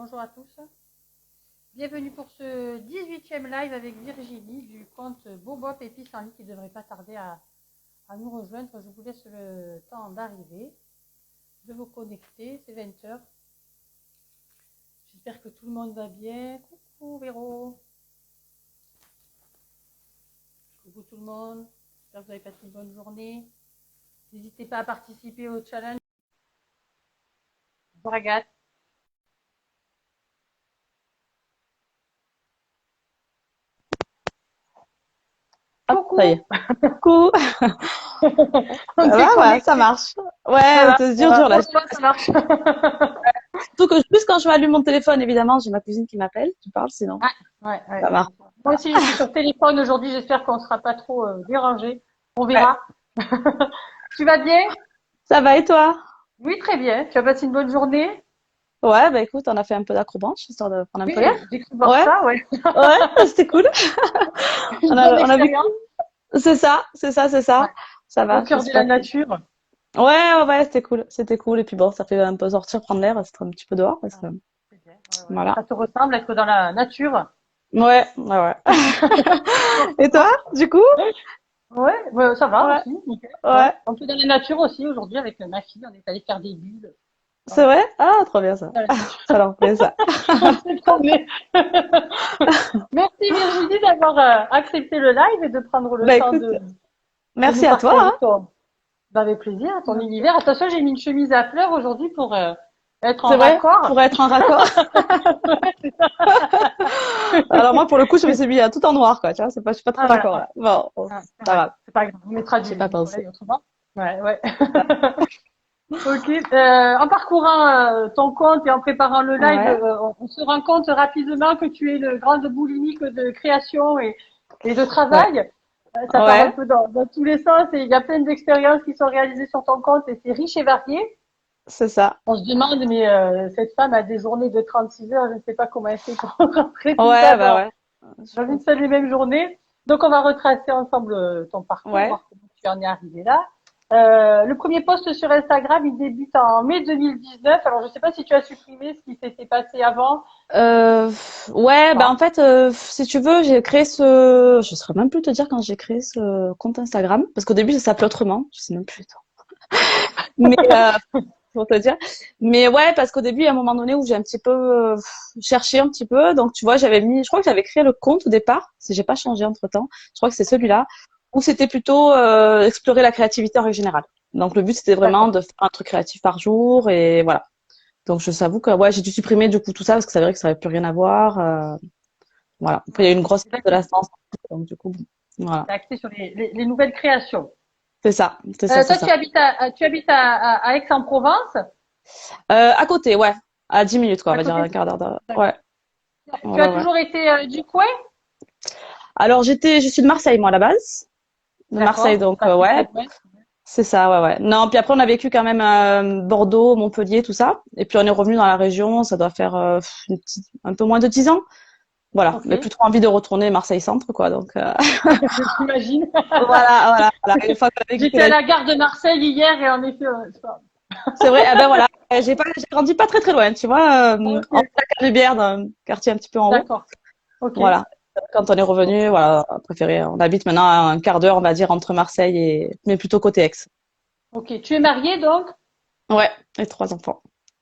bonjour à tous. Bienvenue pour ce 18e live avec Virginie du compte Bobop et Pissenlit qui ne devrait pas tarder à nous rejoindre. Je vous laisse le temps d'arriver, de vous connecter, c'est 20h. J'espère que tout le monde va bien. Coucou Véro. Coucou tout le monde. J'espère que vous avez passé une bonne journée. N'hésitez pas à participer au challenge. Bonjour Agathe. Coucou. Ça y est. Coucou. On Ça va, ouais, ça marche. Ouais, c'est dur là. Ça marche. Surtout que plus quand je m'allume mon téléphone, évidemment, j'ai ma cousine qui m'appelle. Tu parles sinon. Ouais. Ça marche. Moi aussi, je suis sur téléphone aujourd'hui. J'espère qu'on ne sera pas trop dérangé. On verra. Ouais. Tu vas bien? Ça va et toi? Oui, très bien. Tu as passé une bonne journée? Ouais, bah écoute, on a fait un peu d'acrobranche, histoire de prendre un peu l'air. J'ai cru voir ça, ouais. Ouais, c'était cool. on a vu. C'est ça. Ouais. Ça va. Au cœur de la nature. Ouais, c'était cool. Et puis bon, ça fait un peu sortir, prendre l'air, être un petit peu dehors. Parce que... Voilà. Ça te ressemble, être dans la nature. Ouais. Et toi, du coup? Ouais, ça va aussi. Nickel. Ouais. Un peu dans la nature aussi aujourd'hui avec ma fille. On est allé faire des bulles. C'est vrai? Ah, trop bien ça. Ça leur plaît ça. Merci Virginie d'avoir accepté le live et de prendre le temps écoute, de. Merci à toi. Hein. Avec plaisir, ton univers. Attention, j'ai mis une chemise à fleurs aujourd'hui pour être en raccord. Pour être en raccord. Alors moi, pour le coup, je me suis mis tout en noir, quoi. Tu vois, je suis pas très raccord là. Bon, ça va. C'est pas grave. On mettra du. J'ai pas pensé. Autrement. Ouais. Ok. En parcourant ton compte et en préparant le live, on se rend compte rapidement que tu es une grande boulimique de création et de travail. Ça part un peu dans tous les sens et il y a plein d'expériences qui sont réalisées sur ton compte et c'est riche et varié. C'est ça. On se demande, mais cette femme a des journées de 36 heures, je ne sais pas comment elle fait pour rentrer tout ça dans une seule et même journée. Donc on va retracer ensemble ton parcours, voir comment tu en es arrivé là. Le premier post sur Instagram, il débute en mai 2019. Alors, je sais pas si tu as supprimé ce qui s'était passé avant. En fait, si tu veux, j'ai créé je saurais même plus te dire quand j'ai créé ce compte Instagram, parce qu'au début, ça s'appelait autrement. Je sais même plus. Mais, pour te dire. Mais ouais, parce qu'au début, il y a un moment donné où j'ai un petit peu cherché un petit peu. Donc, tu vois, je crois que j'avais créé le compte au départ, si j'ai pas changé entre-temps. Je crois que c'est celui-là. Où c'était plutôt explorer la créativité en règle générale. Donc le but c'était vraiment de faire un truc créatif par jour et voilà. Donc je t'avoue que j'ai dû supprimer du coup tout ça parce que c'est vrai que ça n'avait plus rien à voir. Voilà. Après il y a eu une grosse perte de la sens. Donc du coup voilà. T'es axé sur les nouvelles créations. C'est ça. Toi tu habites à Aix-en-Provence. À côté, ouais. À 10 minutes quoi, on va dire un quart d'heure. Ouais. Tu as toujours été du coin? Alors je suis de Marseille moi à la base. De Marseille donc ouais. C'est ça, ouais. Non, puis après on a vécu quand même Bordeaux, Montpellier, tout ça. Et puis on est revenu dans la région, ça doit faire un peu moins de 10 ans. Voilà, mais plus trop envie de retourner Marseille Centre, quoi. Donc j'imagine. Voilà. J'étais à la gare de Marseille hier et en effet. C'est vrai. Ben voilà, j'ai grandi pas très loin, tu vois, en Rivière, dans un quartier un petit peu en haut. D'accord. Voilà. Quand on est revenu, voilà, on habite maintenant à un quart d'heure, on va dire, entre Marseille mais plutôt côté Aix. Ok. Tu es mariée donc? Ouais, et 3 enfants.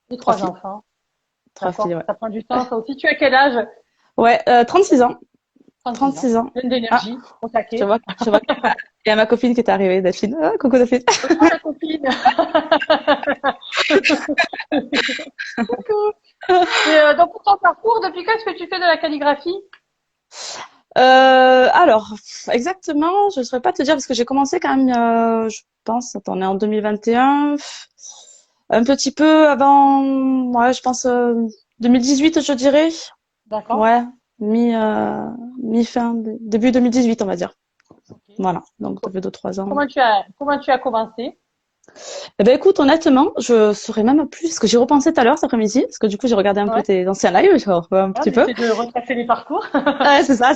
Et 3 enfants. 3 filles, ouais. Ça prend du temps, ça aussi. Tu as quel âge? Ouais, 36 ans. 36 ans. Pleine d'énergie, au taquet. Je vois. Il y a ma copine qui est arrivée, Delphine. Ah, coucou Delphine. Coucou ta copine. Coucou. Et donc pour ton parcours, depuis quand est-ce que tu fais de la calligraphie? Alors, exactement, je ne saurais pas te dire parce que j'ai commencé quand même, je pense, on est en 2021, un petit peu avant, ouais, je pense 2018, je dirais. D'accord. Ouais, mi-fin, début 2018, on va dire. Voilà, donc ça fait 2-3 ans. Comment tu as commencé? Eh ben écoute, honnêtement, je saurais même plus ce que j'ai repensé tout à l'heure cet après-midi, parce que du coup j'ai regardé un peu tes anciens lives, genre un petit peu. De retracer les parcours. Ouais, c'est ça.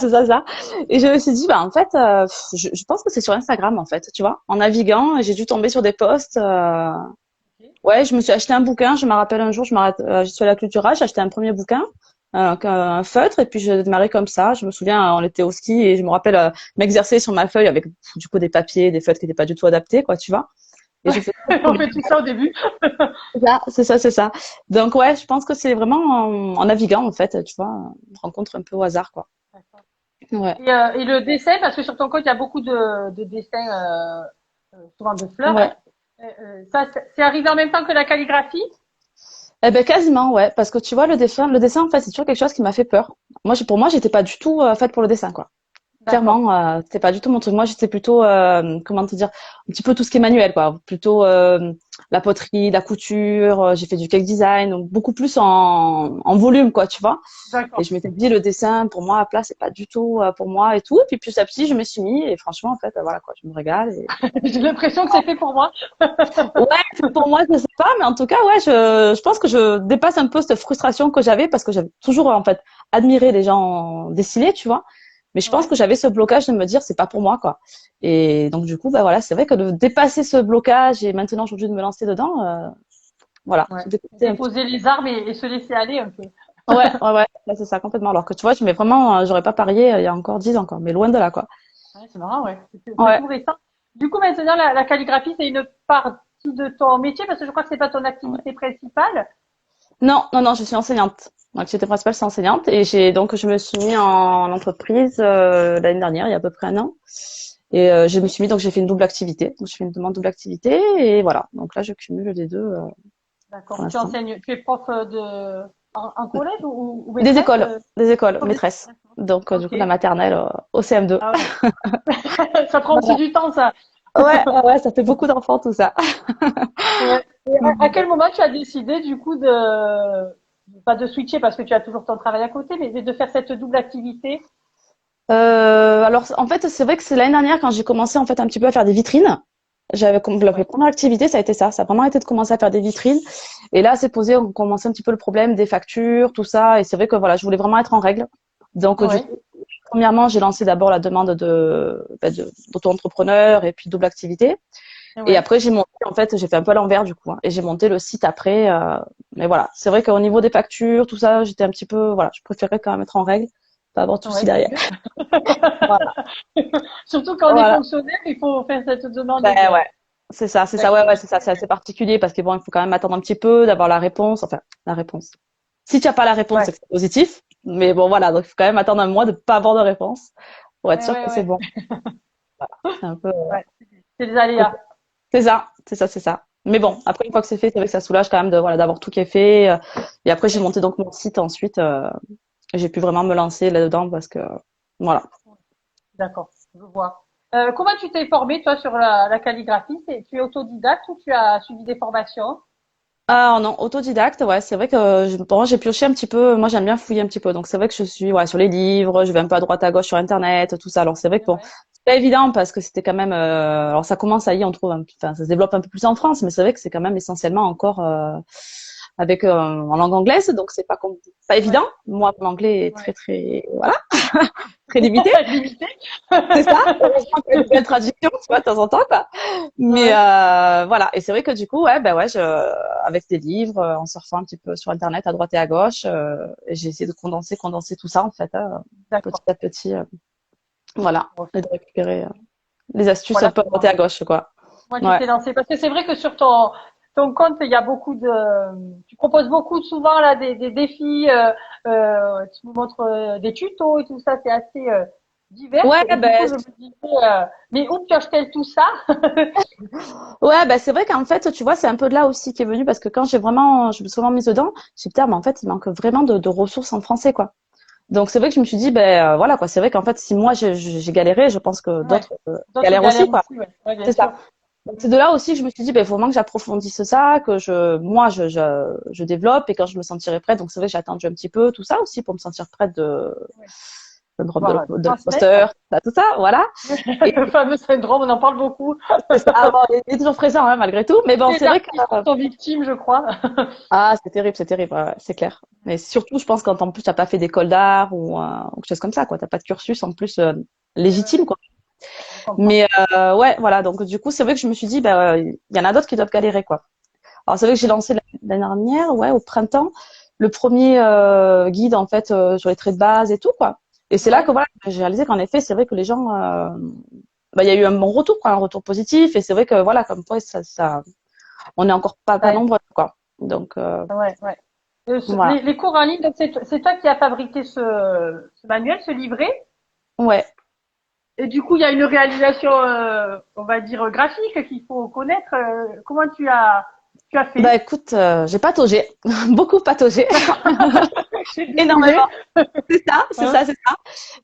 Et je me suis dit, en fait, je pense que c'est sur Instagram, en fait, tu vois, en naviguant, j'ai dû tomber sur des posts. Ouais, je me suis acheté un bouquin. Je me rappelle un jour, je suis allée à Cultura, j'ai acheté un premier bouquin, un feutre, et puis j'ai démarré comme ça. Je me souviens, on était au ski et je me rappelle m'exercer sur ma feuille avec du coup des papiers, des feutres qui n'étaient pas du tout adaptés, quoi, tu vois. Et j'ai fait On fait tout ça au début. ça, c'est ça, c'est ça. Donc ouais, je pense que c'est vraiment en naviguant en fait, tu vois, on rencontre un peu au hasard, quoi. Ouais, Et le dessin, parce que sur ton compte, il y a beaucoup de dessins, souvent de fleurs. ouais. Ça, c'est arrivé en même temps que la calligraphie? Eh ben quasiment, ouais, parce que tu vois, le dessin en fait, c'est toujours quelque chose qui m'a fait peur. Pour moi, j'étais pas du tout faite pour le dessin, quoi. D'accord. Clairement, c'était pas du tout mon truc. Moi, j'étais plutôt, comment te dire, un petit peu tout ce qui est manuel, quoi. Plutôt la poterie, la couture. J'ai fait du cake design, donc beaucoup plus en volume, quoi, tu vois. Et D'accord. je m'étais dit, le dessin, pour moi, à plat, c'est pas du tout pour moi et tout. Et puis petit à petit, je me suis mis et franchement, en fait, voilà, quoi, je me régale. Et... J'ai l'impression que c'est fait pour moi. Ouais, pour moi, je sais pas, mais en tout cas, ouais, je pense que je dépasse un peu cette frustration que j'avais parce que j'avais toujours, en fait, admiré les gens dessiner, tu vois. Mais je pense Ouais. que j'avais ce blocage de me dire, c'est pas pour moi, quoi. Et donc, du coup, bah voilà, c'est vrai que de dépasser ce blocage et maintenant aujourd'hui de me lancer dedans, voilà, Ouais. j'ai dépassé un petit Déposer les armes et se laisser aller un peu. peu. Ouais, ouais, ouais, là, c'est ça, complètement. Alors que tu vois, je mets vraiment, j'aurais pas parié il y a encore 10 ans, quoi, mais loin de là, quoi. Ouais, c'est marrant, ouais. C'est Ouais. tout récent. Du coup, maintenant, la calligraphie, c'est une partie de ton métier parce que je crois que c'est pas ton Ouais. activité principale. Non, non, non, je suis enseignante. Mon activité principale, c'est enseignante. Et je me suis mis en entreprise l'année dernière, il y a à peu près un an. Et je me Ok. suis mis, donc j'ai fait une double activité. Donc, je fais une demande double activité et voilà. Donc là, je cumule les deux pour D'accord. Tu l'instant. enseignes, tu es prof en collège ou maîtresse? Des écoles, Prof maîtresse. D'accord. Donc du Ok. coup, la maternelle au CM2. Ah ouais. Ça prend aussi Voilà. du temps, ça. Ouais, ouais, ouais, ça fait beaucoup d'enfants tout ça. Ouais. Et à quel moment tu as décidé, du coup, pas de switcher parce que tu as toujours ton travail à côté, mais de faire cette double activité? Alors en fait, c'est vrai que c'est l'année dernière quand j'ai commencé en fait un petit peu à faire des vitrines. J'avais comme la Ouais. première activité, ça a été ça. Ça a vraiment été de commencer à faire des vitrines. Et là, c'est posé, on commençait un petit peu le problème des factures, tout ça. Et c'est vrai que voilà, je voulais vraiment être en règle. Donc du Ouais. coup, premièrement, j'ai lancé d'abord la demande d'auto-entrepreneur et puis double activité. Et Ouais. après, j'ai monté, en fait, j'ai fait un peu à l'envers du coup, hein, et j'ai monté le site après. Mais voilà, c'est vrai qu'au niveau des factures, tout ça, j'étais un petit peu, voilà, je préférais quand même être en règle, pas avoir de soucis Ouais, c'est derrière. mieux. Voilà. Surtout quand on est Voilà. fonctionnaire, il faut faire cette demande Ben ouais. C'est ça, ouais, ouais, c'est ça, c'est d'activité. assez particulier parce que bon, il faut quand même attendre un petit peu d'avoir la réponse, enfin, la réponse. Si tu n'as pas la réponse, Ouais. c'est que c'est positif. Mais bon, voilà, donc il faut quand même attendre un mois de pas avoir de réponse pour être Ouais, sûr ouais, que c'est ouais. bon. C'est un peu, Ouais. C'est les aléas. c'est ça, c'est ça, c'est ça. Mais bon, après, une fois que c'est fait, c'est vrai que ça soulage quand même de, voilà, d'avoir tout qui est fait. Et après, j'ai monté donc mon site ensuite. J'ai pu vraiment me lancer là-dedans parce que, voilà. D'accord, je vois. Comment tu t'es formée, toi, sur la calligraphie? Tu es autodidacte ou tu as suivi des formations? Ah non, autodidacte, ouais, c'est vrai que pour moi, j'ai pioché un petit peu. Moi, j'aime bien fouiller un petit peu. Donc, c'est vrai que je suis ouais, sur les livres, je vais un peu à droite à gauche sur Internet, tout ça. Alors, c'est vrai que bon, Ouais, c'est pas évident parce que c'était quand même. Alors, ça commence à y, on trouve, enfin, ça se développe un peu plus en France, mais c'est vrai que c'est quand même essentiellement encore avec en langue anglaise. Donc, c'est pas évident. ouais, Moi, mon anglais est ouais. très, voilà, très limité. Limité. C'est ça. Heureusement qu'il y a une belle traduction, tu vois, de temps en temps, quoi. Mais Ouais, voilà. Et c'est vrai que du coup, ouais, ben ouais, avec des livres, en surfant un petit peu sur Internet à droite et à gauche, j'ai essayé de condenser tout ça en fait, petit d'accord. à petit, voilà, Bon, et de récupérer les astuces un voilà peu à droite et comment à gauche, quoi. moi tu Ouais. t'es lancé. Parce que c'est vrai que sur ton compte, il y a beaucoup tu proposes beaucoup souvent là des défis, tu nous montres des tutos et tout ça, c'est assez divers. Ouais, Et du coup, ben je me disais, mais où pioche-t-elle tout ça? ouais, ben c'est vrai qu'en fait, tu vois, c'est un peu de là aussi qui est venu parce que quand je me suis vraiment mise dedans, j'ai dit, putain, mais en fait, il manque vraiment de ressources en français, quoi. Donc c'est vrai que je me suis dit, ben voilà, quoi. C'est vrai qu'en fait, si moi j'ai galéré, je pense que Ouais. d'autres D'autres galèrent aussi, galèrent quoi. aussi, ouais. Ouais, bien C'est ça. sûr. Donc c'est de là aussi que je me suis dit, ben, il faut vraiment que j'approfondisse ça, que je développe et quand je me sentirai prête. Donc c'est vrai que j'ai attendu un petit peu tout ça aussi pour me sentir prête de Ouais. syndrome Pouvoir de transmettre. l'imposteur, tout ça, voilà. Et Le fameux syndrome, on en parle beaucoup. c'est ça, bon, il est toujours présent hein, malgré tout. Mais bon, Les c'est vrai que artistes en sont victimes, je crois. ah, c'est terrible, ouais, ouais, c'est clair. Mais surtout, je pense quand en plus t'as pas fait d'école d'art ou quelque chose comme ça, quoi. T'as pas de cursus en plus Ouais, ouais, légitime, ouais, quoi. je comprends. Mais ouais, voilà. Donc du coup, c'est vrai que je me suis dit, bah, il y en a d'autres qui doivent galérer, quoi. Alors c'est vrai que j'ai lancé l'année dernière, ouais, au printemps, le premier guide en fait sur les traits de base et tout quoi. Et c'est là que voilà, j'ai réalisé qu'en effet, c'est vrai que les gens, il y a eu un bon retour, quoi, un retour positif. Et c'est vrai que voilà, comme toi, on est encore pas nombreux quoi. Donc ouais. voilà. Les cours en ligne, donc c'est toi qui as fabriqué ce manuel, ce livret. Ouais. Et du coup, il y a une réalisation, on va dire graphique qu'il faut connaître. Comment tu as fait? Bah écoute, j'ai pataugé, beaucoup pataugé, énormément. C'est ça.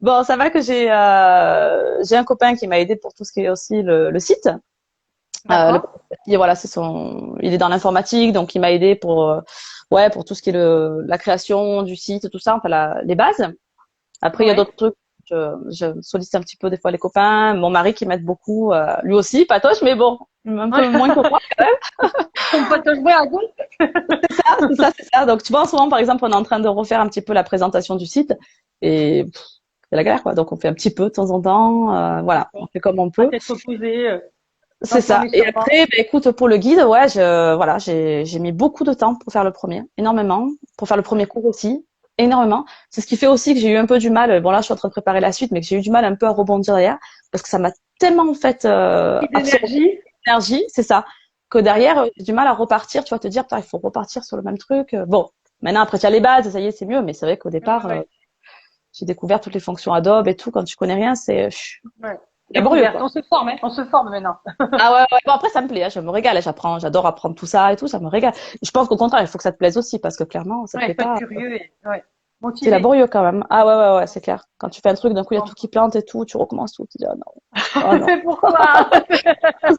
Bon, ça va que j'ai un copain qui m'a aidé pour tout ce qui est aussi le site. Et voilà, il est dans l'informatique, donc il m'a aidé pour pour tout ce qui est la création du site, tout ça, enfin les bases. Après, il y a d'autres trucs. Je sollicite un petit peu des fois les copains, mon mari qui m'aide beaucoup, lui aussi, patoche, mais bon, un peu moins que moi quand même. On patoche bien à gauche. C'est ça. Donc tu vois, en ce moment, par exemple, on est en train de refaire un petit peu la présentation du site et c'est la galère quoi. Donc on fait un petit peu de temps en temps, voilà, on fait comme on peut. Peut-être reposer. C'est ça. Et après, écoute, pour le guide, ouais, j'ai mis beaucoup de temps pour faire le premier, énormément, pour faire le premier cours aussi, énormément. C'est ce qui fait aussi que j'ai eu un peu du mal. Bon là, je suis en train de préparer la suite, mais que j'ai eu du mal un peu à rebondir derrière, parce que ça m'a tellement en fait d'énergie, c'est ça, que derrière j'ai du mal à repartir. Tu vas te dire, putain, il faut repartir sur le même truc. Bon, maintenant après tu as les bases, ça y est, c'est mieux. Mais c'est vrai qu'au départ, j'ai découvert toutes les fonctions Adobe et tout. Quand tu connais rien, c'est laborieux, quoi. On se forme maintenant. Ah ouais. Bon, après, ça me plaît, hein, je me régale, j'adore apprendre tout ça et tout, ça me régale. Je pense qu'au contraire, il faut que ça te plaise aussi, parce que clairement, ça te plaît pas. Curieux et C'est laborieux quand même. Ah ouais, c'est clair. Quand tu fais un truc, d'un coup, il y a tout qui plante et tout, tu recommences tout, tu dis, ah non. Oh non. Mais pourquoi?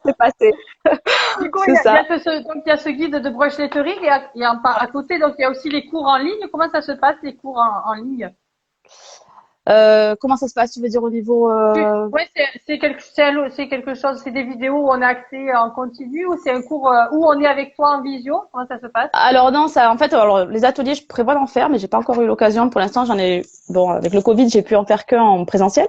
C'est passé. Du coup, il y a ce guide de brush lettering et à côté, donc il y a aussi les cours en ligne. Comment ça se passe, les cours en ligne? Comment ça se passe, tu veux dire au niveau Ouais, c'est quelque chose, c'est des vidéos où on a accès en continu ou c'est un cours où on est avec toi en visio? Comment ça se passe? Alors non, ça, en fait, alors les ateliers, je prévois d'en faire, mais j'ai pas encore eu l'occasion. Pour l'instant, bon, avec le Covid, j'ai pu en faire qu'en présentiel.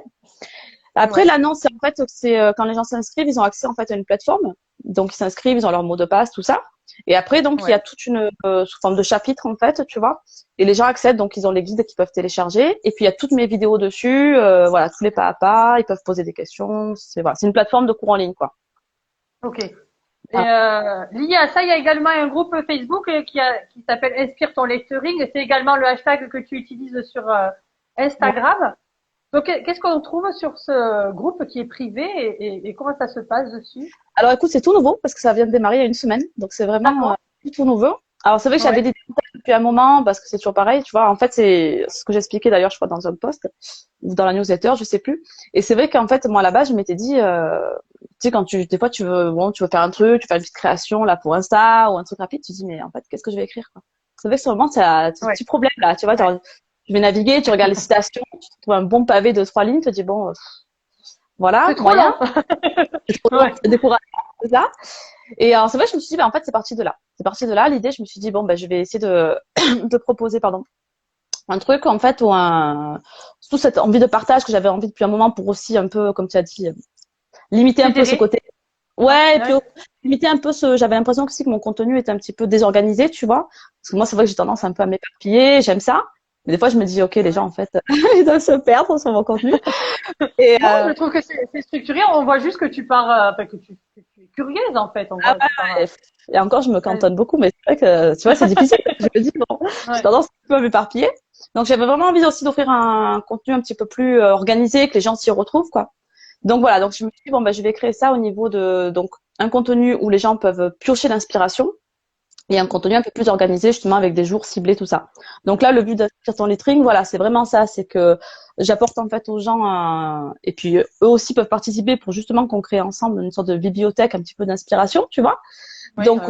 Après, l'annonce, en fait, c'est quand les gens s'inscrivent, ils ont accès en fait à une plateforme. Donc, ils s'inscrivent, ils ont leur mot de passe, tout ça. Et après, donc, il y a toute une sous forme de chapitre, en fait, tu vois. Et les gens accèdent, donc ils ont les guides qu'ils peuvent télécharger. Et puis, il y a toutes mes vidéos dessus, voilà, tous les pas à pas. Ils peuvent poser des questions. C'est une plateforme de cours en ligne, quoi. Ok. Et lié à ça, il y a également un groupe Facebook qui s'appelle Inspire ton lettering. C'est également le hashtag que tu utilises sur Instagram. Donc, qu'est-ce qu'on trouve sur ce groupe qui est privé et comment ça se passe dessus? Alors, écoute, c'est tout nouveau parce que ça vient de démarrer il y a une semaine. Donc, c'est vraiment tout nouveau. Alors, c'est vrai que j'avais des contacts depuis un moment parce que c'est toujours pareil, tu vois. En fait, c'est ce que j'expliquais d'ailleurs, je crois, dans un post ou dans la newsletter, je sais plus. Et c'est vrai qu'en fait, moi, à la base, je m'étais dit, tu sais, des fois, tu veux faire un truc, tu fais une petite création, là, pour Insta ou un truc rapide, tu te dis, mais en fait, qu'est-ce que je vais écrire, quoi. C'est vrai que sur le moment, c'est un petit problème, là, tu vois, tu vais naviguer, tu regardes les citations, tu trouves un bon pavé de 3 lignes, tu te dis, bon, voilà, c'est trop moyen. C'est décourageant, c'est ça. Et alors, c'est vrai, je me suis dit, en fait, c'est parti de là. C'est parti de là, l'idée, je me suis dit, bon, je vais essayer de proposer, un truc, en fait, sous cette envie de partage que j'avais envie depuis un moment pour aussi un peu, comme tu as dit, limiter un peu ce côté. Ouais, et puis limiter un peu j'avais l'impression aussi que mon contenu était un petit peu désorganisé, tu vois. Parce que moi, c'est vrai que j'ai tendance un peu à m'éparpiller, j'aime ça. Mais des fois, je me dis, ok, les gens, en fait, ils doivent se perdre sur mon contenu. Et je trouve que c'est structuré. On voit juste que tu pars, que tu es curieuse, en fait. Et encore, je me cantonne beaucoup, mais c'est vrai que, tu vois, c'est difficile. Je me dis, bon, j'ai tendance un peu à m'éparpiller. Donc, j'avais vraiment envie aussi d'offrir un contenu un petit peu plus organisé, que les gens s'y retrouvent, quoi. Donc voilà, donc je me suis dit, bon, je vais créer ça au niveau de un contenu où les gens peuvent piocher l'inspiration et un contenu un peu plus organisé, justement, avec des jours ciblés, tout ça. Donc là, le but d'Inspire ton lettering, voilà, c'est vraiment ça, c'est que j'apporte en fait aux gens, et puis eux aussi peuvent participer pour justement qu'on crée ensemble une sorte de bibliothèque un petit peu d'inspiration, tu vois. Donc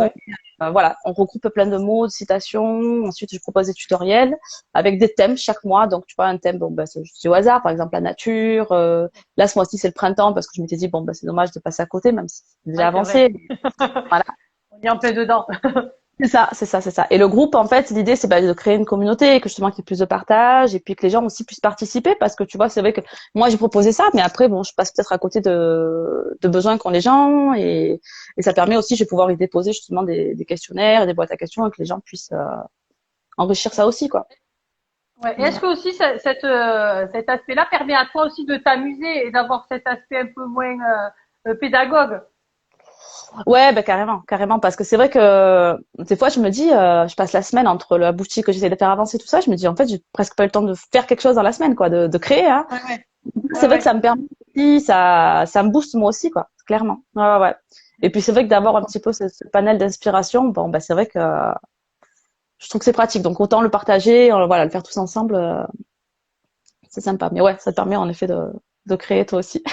on regroupe plein de mots, de citations. Ensuite, je propose des tutoriels avec des thèmes chaque mois. Donc tu vois, un thème, c'est juste au hasard, par exemple la nature. Là, ce mois-ci, c'est le printemps parce que je m'étais dit c'est dommage de passer à côté, même si c'est déjà avancé. Voilà. On est en plein dedans. C'est ça, c'est ça, c'est ça. Et le groupe, en fait, l'idée, c'est de créer une communauté, que justement qu'il y ait plus de partage, et puis que les gens aussi puissent participer, parce que tu vois, c'est vrai que moi j'ai proposé ça, mais après, bon, je passe peut-être à côté de besoins qu'ont les gens, et ça permet aussi, je vais pouvoir y déposer justement des questionnaires, des boîtes à questions, et que les gens puissent enrichir ça aussi, quoi. Ouais. Et est-ce que aussi cet aspect-là permet à toi aussi de t'amuser et d'avoir cet aspect un peu moins pédagogue? Ouais, carrément, carrément, parce que c'est vrai que des fois je me dis, je passe la semaine entre la boutique que j'essaie de faire avancer tout ça, je me dis en fait j'ai presque pas eu le temps de faire quelque chose dans la semaine, quoi, de créer, hein. Ouais, ouais, C'est ouais, vrai que ouais. ça me permet aussi, ça me booste moi aussi, quoi, clairement. Ouais, ouais, ouais. Et puis c'est vrai que d'avoir un petit peu ce panel d'inspiration, bon, c'est vrai que je trouve que c'est pratique, donc autant le partager, voilà, le faire tous ensemble, c'est sympa. Mais ouais, ça te permet en effet de créer toi aussi.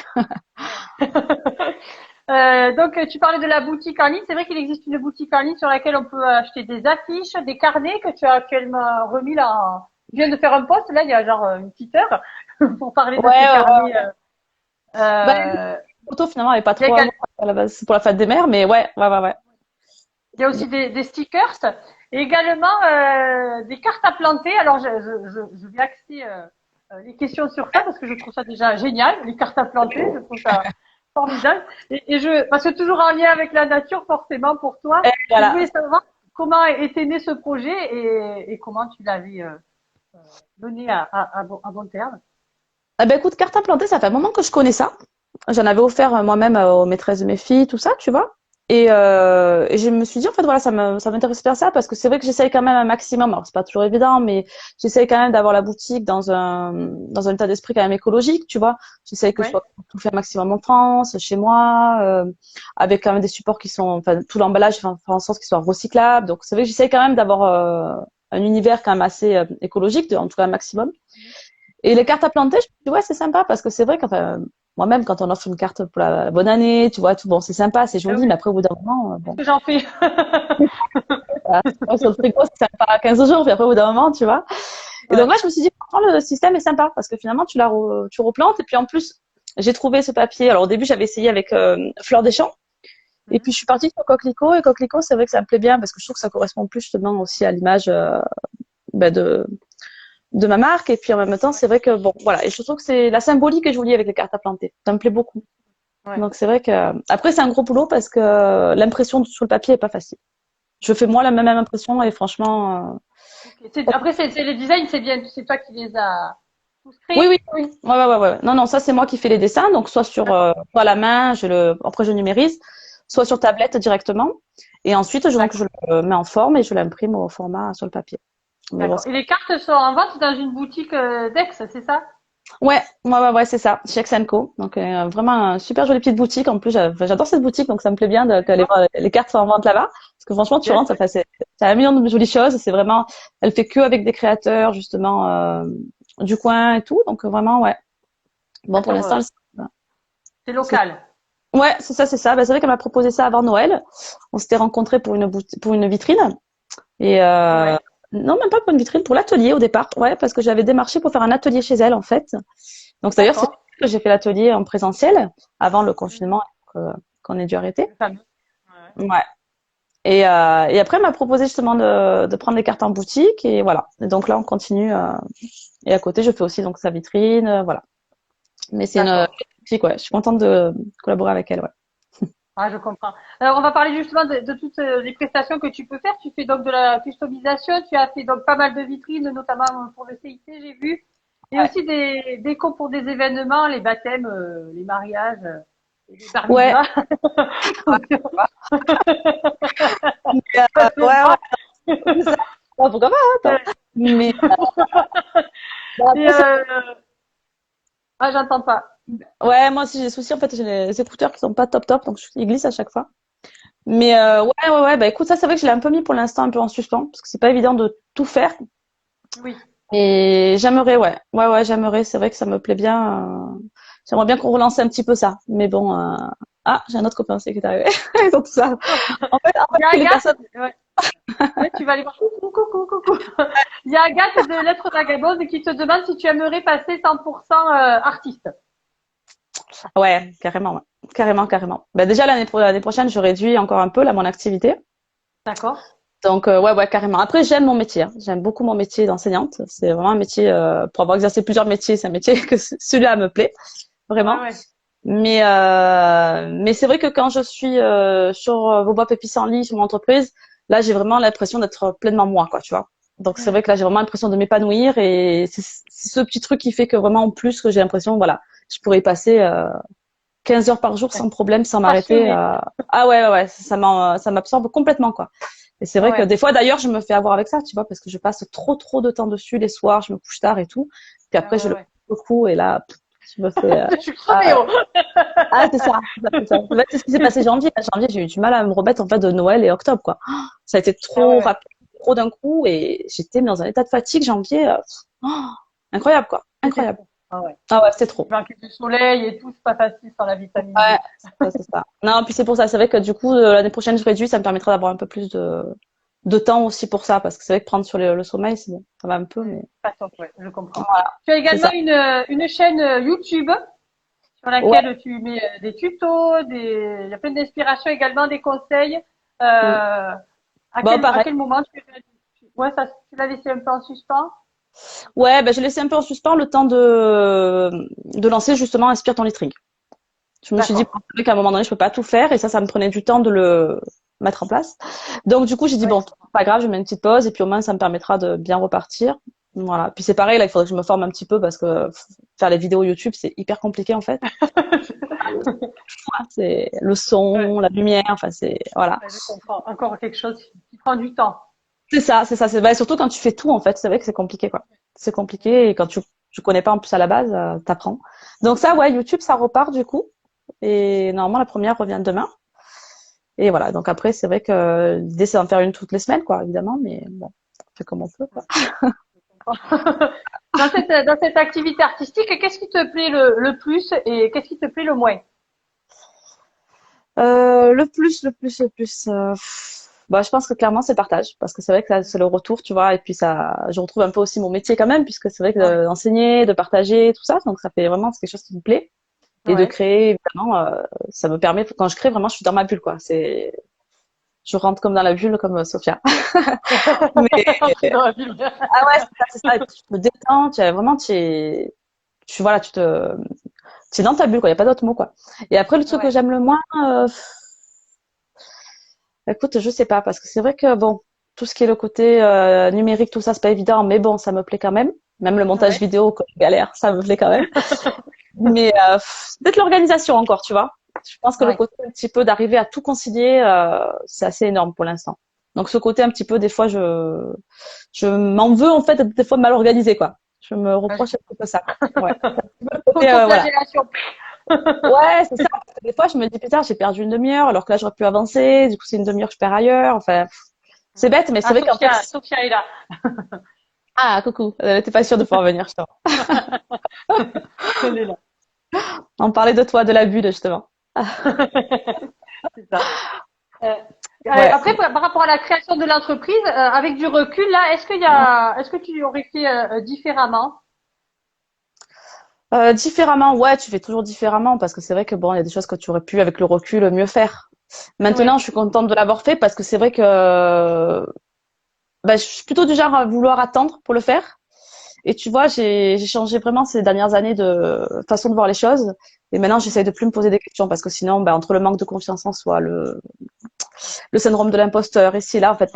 Donc, tu parlais de la boutique en ligne. C'est vrai qu'il existe une boutique en ligne sur laquelle on peut acheter des affiches, des carnets que tu as actuellement remis là. Je viens de faire un post là, il y a genre une petite heure pour parler de ces Ouais, ouais, carnets. ouais. Bah, Euh, photo finalement elle est pas il y a trop à également- moi à la base, c'est pour la fête des mères, mais ouais, ouais, ouais, ouais. il y a aussi des stickers et également des cartes à planter. Alors, je vais axer les questions sur ça parce que je trouve ça déjà génial, les cartes à planter. Je trouve ça formidable. Parce que toujours en lien avec la nature, forcément, pour toi. Et Et je voilà. voulais savoir comment était né ce projet et comment tu l'avais mené à bon terme. Ah ben écoute, carte implantée, ça fait un moment que je connais ça. J'en avais offert moi-même aux maîtresses de mes filles, tout ça, tu vois. Et je me suis dit, en fait, voilà, ça m'intéresse de faire ça parce que c'est vrai que j'essaye quand même un maximum. Alors, c'est pas toujours évident, mais j'essaye quand même d'avoir la boutique dans un état d'esprit quand même écologique, tu vois. J'essaye que ce Ouais. soit tout fait un maximum en France, chez moi, avec quand même des supports qui sont, enfin, tout l'emballage, enfin, faire en sorte qu'il soit recyclable. Donc, c'est vrai que j'essaye quand même d'avoir un univers quand même assez écologique, en tout cas un maximum. Et les cartes à planter, je me dis, ouais, c'est sympa parce que c'est vrai qu'enfin, moi-même, quand on offre une carte pour la bonne année, tu vois, tout bon, c'est sympa, c'est Ah joli, oui. mais après, au bout d'un moment, Qu'est-ce bon, que j'en fais? voilà, sur le frigo, c'est sympa à 15 jours, puis après, au bout d'un moment, tu vois. Et donc Ouais. là, je me suis dit, franchement, le système est sympa parce que finalement, tu replantes et puis en plus, j'ai trouvé ce papier. Alors au début, j'avais essayé avec Fleur des Champs. Et Mhm. puis je suis partie sur Coquelicot et Coquelicot, c'est vrai que ça me plaît bien parce que je trouve que ça correspond plus justement aussi à l'image ben, de ma marque. Et puis en même temps, Ouais. c'est vrai que bon, voilà. Et je trouve que c'est la symbolique que je voulais avec les cartes à planter. Ça me plaît beaucoup. Ouais. Donc c'est vrai que après c'est un gros boulot parce que l'impression sur le papier est pas facile. Je fais moi la même impression et franchement. Ok. Après, c'est les designs, c'est bien, c'est toi qui les as tous Oui, créés. oui, oui. Ouais, ouais, ouais, ouais. Non, non, ça c'est moi qui fais les dessins. Donc soit sur D'accord. soit à la main, après je numérise, soit sur tablette directement. Et ensuite donc je D'accord. le mets en forme et je l'imprime au format sur le papier. Mais bon, D'accord. Et les cartes sont en vente dans une boutique d'Aix, c'est ça? ouais, ouais, ouais, ouais, c'est ça, chez Exenco. Donc vraiment un super jolie petite boutique. En plus, j'adore cette boutique, donc ça me plaît bien que D'accord. les cartes soient en vente là-bas. Parce que franchement, tu Yes. rentres, ça fait un million de jolies choses. C'est vraiment, elle fait que avec des créateurs justement du coin et tout. Donc vraiment, ouais. Bon, pour D'accord. l'instant, C'est c'est local. ouais, c'est ça, c'est ça. Bah, c'est vrai qu'elle m'a proposé ça avant Noël. On s'était rencontrés pour une vitrine. Et Ouais. non, même pas pour une vitrine, pour l'atelier au départ. Ouais, parce que j'avais démarché pour faire un atelier chez elle en fait. Donc d'ailleurs, c'est D'accord. que j'ai fait l'atelier en présentiel avant le Mhm. confinement qu'on ait dû arrêter. Le fameux. Ouais. Ouais. Et après, elle m'a proposé justement de prendre des cartes en boutique et voilà. Et donc là, on continue. Et à côté, je fais aussi donc sa vitrine, voilà. Mais c'est une D'accord. boutique, ouais. Je suis contente de collaborer avec elle, ouais. Ah, je comprends. Alors, on va parler justement de toutes les prestations que tu peux faire. Tu fais donc de la customisation. Tu as fait donc pas mal de vitrines, notamment pour le CIC, j'ai vu. Et Ouais. aussi des décos pour des événements, les baptêmes, les mariages, et les bar Ouais. mitzvahs. Ça te Ouais, plaira. ouais. C'est ça. Ouais, pourquoi pas, hein, attends. Mais Et après, ah, j'entends pas. ouais, moi aussi j'ai des soucis. En fait, j'ai les écouteurs qui sont pas top top, donc ils glissent à chaque fois. Mais ouais, ouais, ouais. Bah écoute, ça c'est vrai que je l'ai un peu mis pour l'instant un peu en suspens parce que c'est pas évident de tout faire. Oui. Et j'aimerais, ouais, ouais, ouais, j'aimerais. C'est vrai que ça me plaît bien. J'aimerais bien qu'on relance un petit peu ça. Mais bon, ah, j'ai un autre copain c'est qui est arrivé. Donc ça. En fait, Il y a que les Agathe. personnes. Ouais. Ouais, tu vas aller voir. Coucou, coucou, coucou. Il y a Agathe de Lettres Vagabondes qui te demande si tu aimerais passer 100% artiste. Ouais, carrément, ouais. Carrément, carrément. Bah déjà l'année prochaine, je réduis encore un peu là mon activité. D'accord? Donc ouais, carrément. Après, j'aime mon métier. Hein. J'aime beaucoup mon métier d'enseignante. C'est vraiment un métier, pour avoir exercé plusieurs métiers, c'est un métier que celui-là me plaît vraiment. Ouais. Mais c'est vrai que quand je suis sur Boboop et Pissenlit, sur mon entreprise, là, j'ai vraiment l'impression d'être pleinement moi, quoi, tu vois. Donc c'est vrai que là, j'ai vraiment l'impression de m'épanouir et c'est ce petit truc qui fait que vraiment en plus que j'ai l'impression, voilà, je pourrais y passer 15 heures par jour sans problème, sans m'arrêter. Ah ouais, ça m'absorbe complètement, quoi. Et c'est vrai que des fois, d'ailleurs, je me fais avoir avec ça, tu vois, parce que je passe trop de temps dessus les soirs, je me couche tard et tout. Puis après, je le coupe beaucoup et là, je me fais. Je suis crevée, c'est ça. En fait, c'est ce qui s'est passé janvier. Janvier, j'ai eu du mal à me remettre en fait de Noël et octobre, quoi. Ça a été trop rapide, trop d'un coup, et j'étais dans un état de fatigue janvier. Incroyable, quoi. Incroyable. Ah ouais, c'est trop. Avec du soleil et tout, c'est pas facile sans la vitamine D. Ouais, c'est ça. Non, puis c'est pour ça. C'est vrai que du coup, l'année prochaine, je réduis. Ça me permettra d'avoir un peu plus de temps aussi pour ça, parce que c'est vrai que prendre sur le sommeil, c'est bon. Ça va un peu, mais. Ouais, je comprends. Voilà, tu as également une chaîne YouTube sur laquelle tu mets des tutos, il y a plein d'inspirations également, des conseils. À quel moment tu l'as laissé un peu en suspens? Ouais, j'ai laissé un peu en suspens le temps de lancer justement Inspire ton lettering. Je me suis dit qu'à un moment donné, je peux pas tout faire et ça me prenait du temps de le mettre en place. Donc du coup, j'ai dit bon, pas grave, je mets une petite pause et puis au moins ça me permettra de bien repartir. Voilà. Puis c'est pareil, là, il faudrait que je me forme un petit peu parce que faire les vidéos YouTube, c'est hyper compliqué en fait. C'est le son, la lumière, enfin c'est voilà. Je comprends. Encore quelque chose qui prend du temps. C'est ça. Surtout quand tu fais tout en fait, c'est vrai que c'est compliqué quoi. C'est compliqué et quand tu connais pas en plus à la base, t'apprends. Donc ça, ouais, YouTube, ça repart du coup. Et normalement, la première revient demain. Et voilà. Donc après, c'est vrai que l'idée, c'est d'en faire une toutes les semaines, quoi, évidemment. Mais bon, on fait comme on peut, quoi. Dans cette activité artistique, qu'est-ce qui te plaît le plus et qu'est-ce qui te plaît le moins? Le plus. Je pense que clairement, c'est le partage. Parce que c'est vrai que c'est le retour, tu vois. Et puis ça, je retrouve un peu aussi mon métier quand même, puisque c'est vrai que d'enseigner, de partager, tout ça. Donc ça fait vraiment, c'est quelque chose qui me plaît. Et de créer, évidemment, ça me permet, quand je crée, vraiment, je suis dans ma bulle, quoi. Je rentre comme dans la bulle, comme Sophia. Mais, dans la bulle. ah ouais, c'est ça. Et puis, tu te détends, voilà, tu es dans ta bulle, quoi. Il n'y a pas d'autre mot, quoi. Et après, le truc que j'aime le moins, écoute, je sais pas, parce que c'est vrai que, bon, tout ce qui est le côté numérique, tout ça, c'est pas évident, mais bon, ça me plaît quand même. Même le montage vidéo, quand je galère, ça me plaît quand même. Mais c'est peut-être l'organisation encore, tu vois. Je pense que le côté un petit peu d'arriver à tout concilier, c'est assez énorme pour l'instant. Donc ce côté un petit peu, des fois, je m'en veux en fait des fois de mal organisé, quoi. Je me reproche un petit peu ça. Ouais. Voilà. Ouais, c'est ça. Des fois, je me dis putain, j'ai perdu une demi-heure, alors que là, j'aurais pu avancer. Du coup, c'est une demi-heure que je perds ailleurs. Enfin, c'est bête, mais c'est vrai qu'en fait. Sophia est là. Ah, coucou. T'es pas sûre de pouvoir venir, justement. Elle est là. On parlait de toi, de la bulle, justement. C'est ça. Après, par rapport à la création de l'entreprise, avec du recul, là, est-ce que tu aurais fait différemment? Différemment, ouais, tu fais toujours différemment parce que c'est vrai que bon, il y a des choses que tu aurais pu, avec le recul, mieux faire. Maintenant, je suis contente de l'avoir fait parce que c'est vrai que je suis plutôt du genre à vouloir attendre pour le faire. Et tu vois, j'ai changé vraiment ces dernières années de façon de voir les choses. Et maintenant, j'essaye de plus me poser des questions parce que sinon, entre le manque de confiance en soi, le syndrome de l'imposteur, ici et là, en fait.